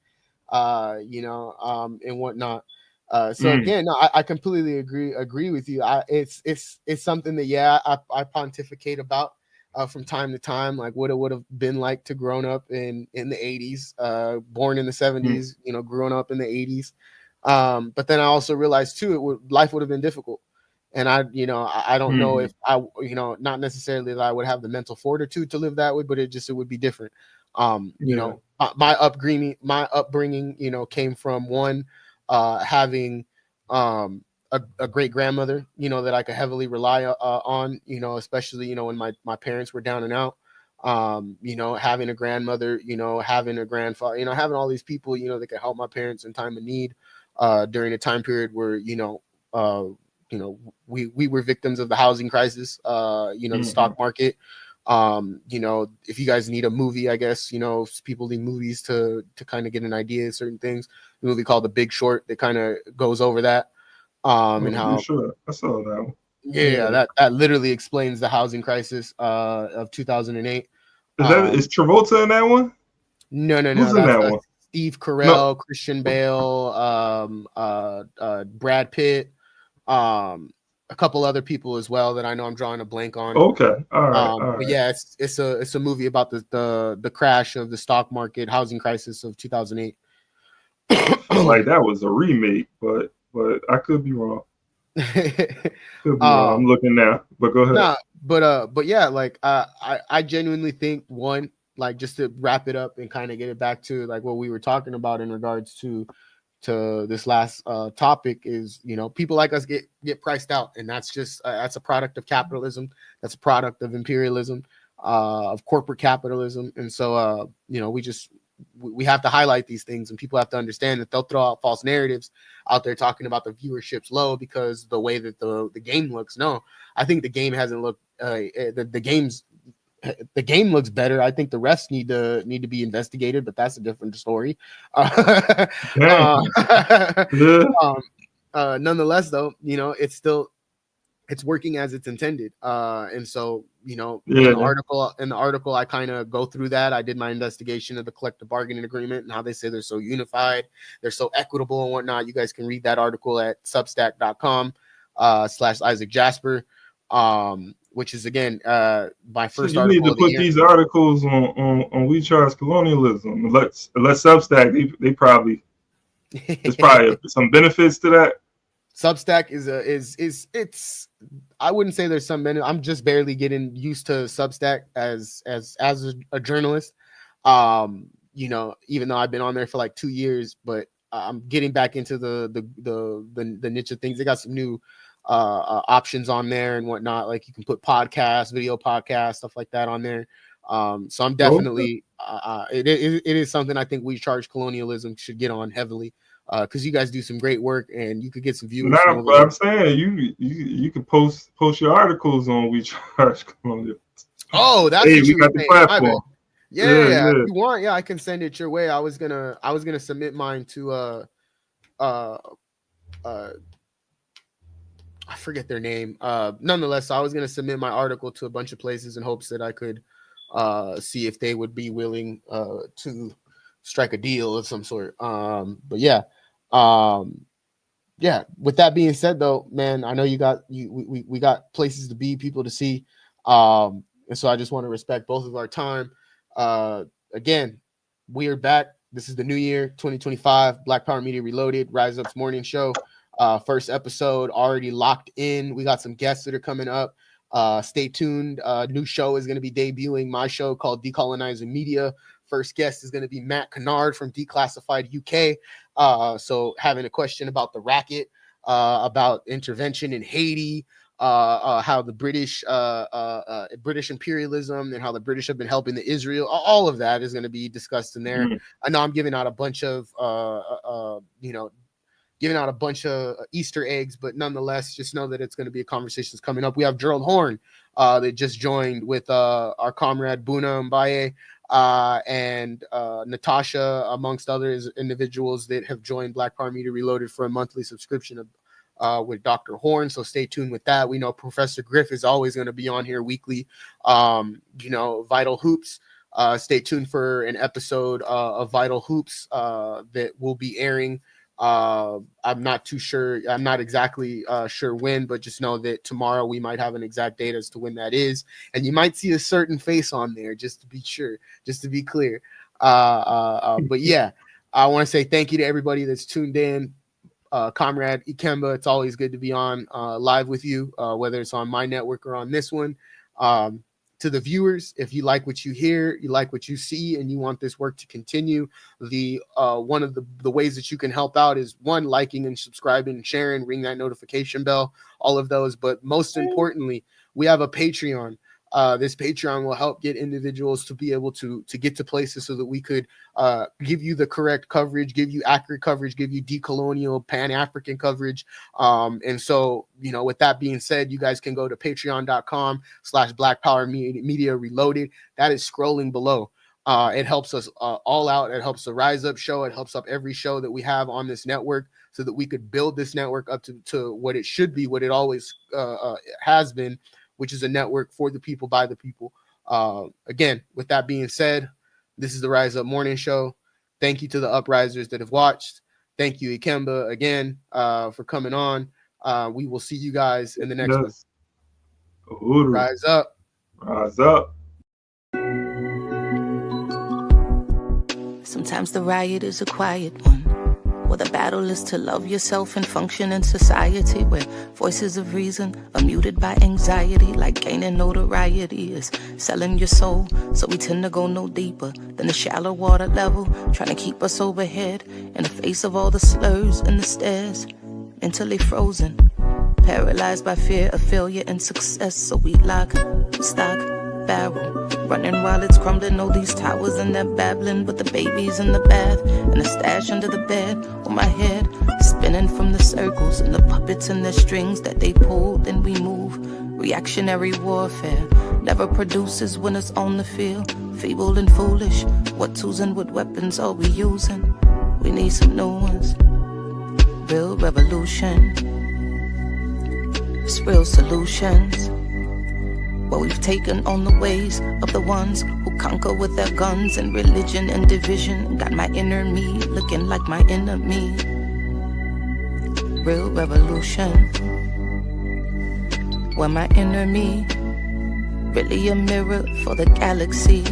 and whatnot. Again, no, I completely agree with you. It's something that I pontificate about from time to time, like what it would have been like to grown up in the 80s, born in the 70s, growing up in the 80s. But then I also realized too, life would have been difficult. And I don't know if I, not necessarily that I would have the mental fortitude to live that way, but it would be different. My upbringing, came from one, having a great grandmother, that I could heavily rely on, especially, when my parents were down and out. Having a grandmother, having a grandfather, having all these people, that could help my parents in time of need, during a time period where, we were victims of the housing crisis, the stock market. If you guys need a movie, I guess, people need movies to kind of get an idea of certain things. A movie called The Big Short that kind of goes over that. And how I saw that one. That literally explains the housing crisis of 2008. Is Travolta in that one? No. Who's in that one? Steve Carell, Christian Bale, Brad Pitt, a couple other people as well that I know I'm drawing a blank on. Okay, all right. But yeah, it's a movie about the crash of the stock market, housing crisis of 2008. Like that was a remake, but I could be wrong. I'm looking now, but go ahead. Nah, but yeah, like I genuinely think, one, like, just to wrap it up and kind of get it back to like what we were talking about in regards to this last topic is, people like us get priced out, and that's just that's a product of capitalism. That's a product of imperialism, of corporate capitalism. And so we have to highlight these things, and people have to understand that they'll throw out false narratives out there talking about the viewership's low because the way that the game looks. No, I think the game hasn't looked the game looks better. I think the refs need to be investigated, but that's a different story. Nonetheless, though, it's working as it's intended. And so, in the article, I kind of go through that. I did my investigation of the collective bargaining agreement and how they say they're so unified, they're so equitable and whatnot. You guys can read that article at substack.com/Isaac Jasper. Which is, again, my first article. You need to put these articles on We Charge Colonialism. Let's Substack. They probably there's probably some benefits to that. Substack it's I wouldn't say there's some benefit. I'm just barely getting used to Substack as a journalist. Even though I've been on there for like 2 years, but I'm getting back into the niche of things. They got some new options on there and whatnot, like you can put podcasts, video podcasts, stuff like that on there. So I'm definitely it is something I think We Charge Colonialism should get on heavily, because you guys do some great work and you could get some viewers. Nah, but I'm saying you can post your articles on We Charge Colonial. Oh, that's hey, what we got the platform. Yeah. If you want, I can send it your way. I was gonna submit mine to I forget their name. Nonetheless, I was gonna submit my article to a bunch of places in hopes that I could see if they would be willing to strike a deal of some sort. But yeah. Yeah, with that being said though, man, I know we got places to be, people to see. And so I just want to respect both of our time. Again, we are back. This is the new year, 2025, Black Power Media Reloaded, Rise Up's morning show. First episode already locked in. We got some guests that are coming up. Stay tuned. New show is going to be debuting, my show called Decolonizing Media. First guest is going to be Matt Kennard from Declassified UK. So having a question about the racket, about intervention in Haiti, how the British imperialism and how the British have been helping the Israel, all of that is going to be discussed in there. I know I'm giving out a bunch of Easter eggs, but nonetheless, just know that it's going to be a conversation that's coming up. We have Gerald Horn that just joined with our comrade Buna Mbaye and Natasha, amongst others, individuals that have joined Black Power Media Reloaded for a monthly subscription with Dr. Horn. So stay tuned with that. We know Professor Griff is always going to be on here weekly. Vital Hoops. Stay tuned for an episode of Vital Hoops that will be airing. I'm not too sure. I'm not exactly sure when, but just know that tomorrow we might have an exact date as to when that is. And you might see a certain face on there, just to be sure, just to be clear. But yeah, I want to say thank you to everybody that's tuned in. Comrade Ikemba, it's always good to be on live with you, whether it's on my network or on this one. To the viewers, if you like what you hear, you like what you see, and you want this work to continue, the one of the ways that you can help out is one, liking and subscribing and sharing, ring that notification bell, all of those. But most importantly, we have a Patreon. This Patreon will help get individuals to be able to get to places so that we could give you the correct coverage, give you accurate coverage, give you decolonial, Pan-African coverage. And so, with that being said, you guys can go to patreon.com/Black Power Media Reloaded. That is scrolling below. It helps us all out. It helps the Rise Up show. It helps up every show that we have on this network so that we could build this network up to what it should be, what it always has been, which is a network for the people, by the people. Again, with that being said, this is the Rise Up Morning Show. Thank you to the uprisers that have watched. Thank you, Ikemba, again, for coming on. We will see you guys in the next one. Uhuru. Rise up. Rise up. Sometimes the riot is a quiet one. Well, the battle is to love yourself and function in society where voices of reason are muted by anxiety, like gaining notoriety is selling your soul. So we tend to go no deeper than the shallow water level, trying to keep us overhead in the face of all the slurs and the stares. Mentally frozen, paralyzed by fear of failure and success. So we lock, stock, barrel, running while it's crumbling. All these towers and they're babbling, but the baby's in the bath and the stash under the bed on my head, spinning from the circles and the puppets and the strings that they pull. Then we move. Reactionary warfare never produces winners on the field. Feeble and foolish. What tools and what weapons are we using? We need some new ones. Real revolution. It's real solutions. Well, we've taken on the ways of the ones who conquer with their guns and religion and division. Got my inner me looking like my enemy. Real revolution. Well, my inner me really a mirror for the galaxy.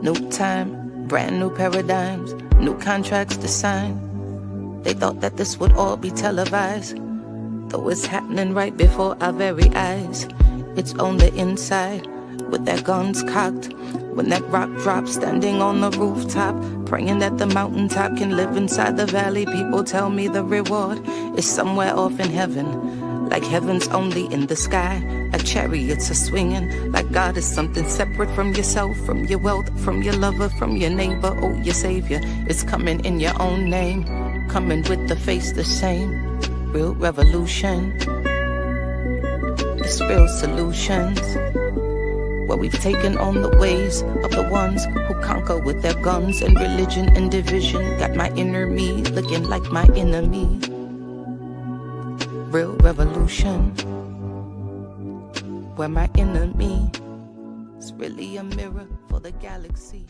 New time, brand new paradigms, new contracts to sign. They thought that this would all be televised, though it's happening right before our very eyes. It's on the inside, with their guns cocked. When that rock drops, standing on the rooftop, praying that the mountaintop can live inside the valley. People tell me the reward is somewhere off in heaven. like heaven's only in the sky, like chariots are swinging, like God is something separate from yourself, from your wealth, from your lover, from your neighbor. Oh, your savior is coming in your own name, coming with the face the same. Real revolution, it's real solutions, where we've taken on the ways of the ones who conquer with their guns and religion and division. Got my inner me looking like my enemy. Real revolution, where my enemy is really a mirror for the galaxy.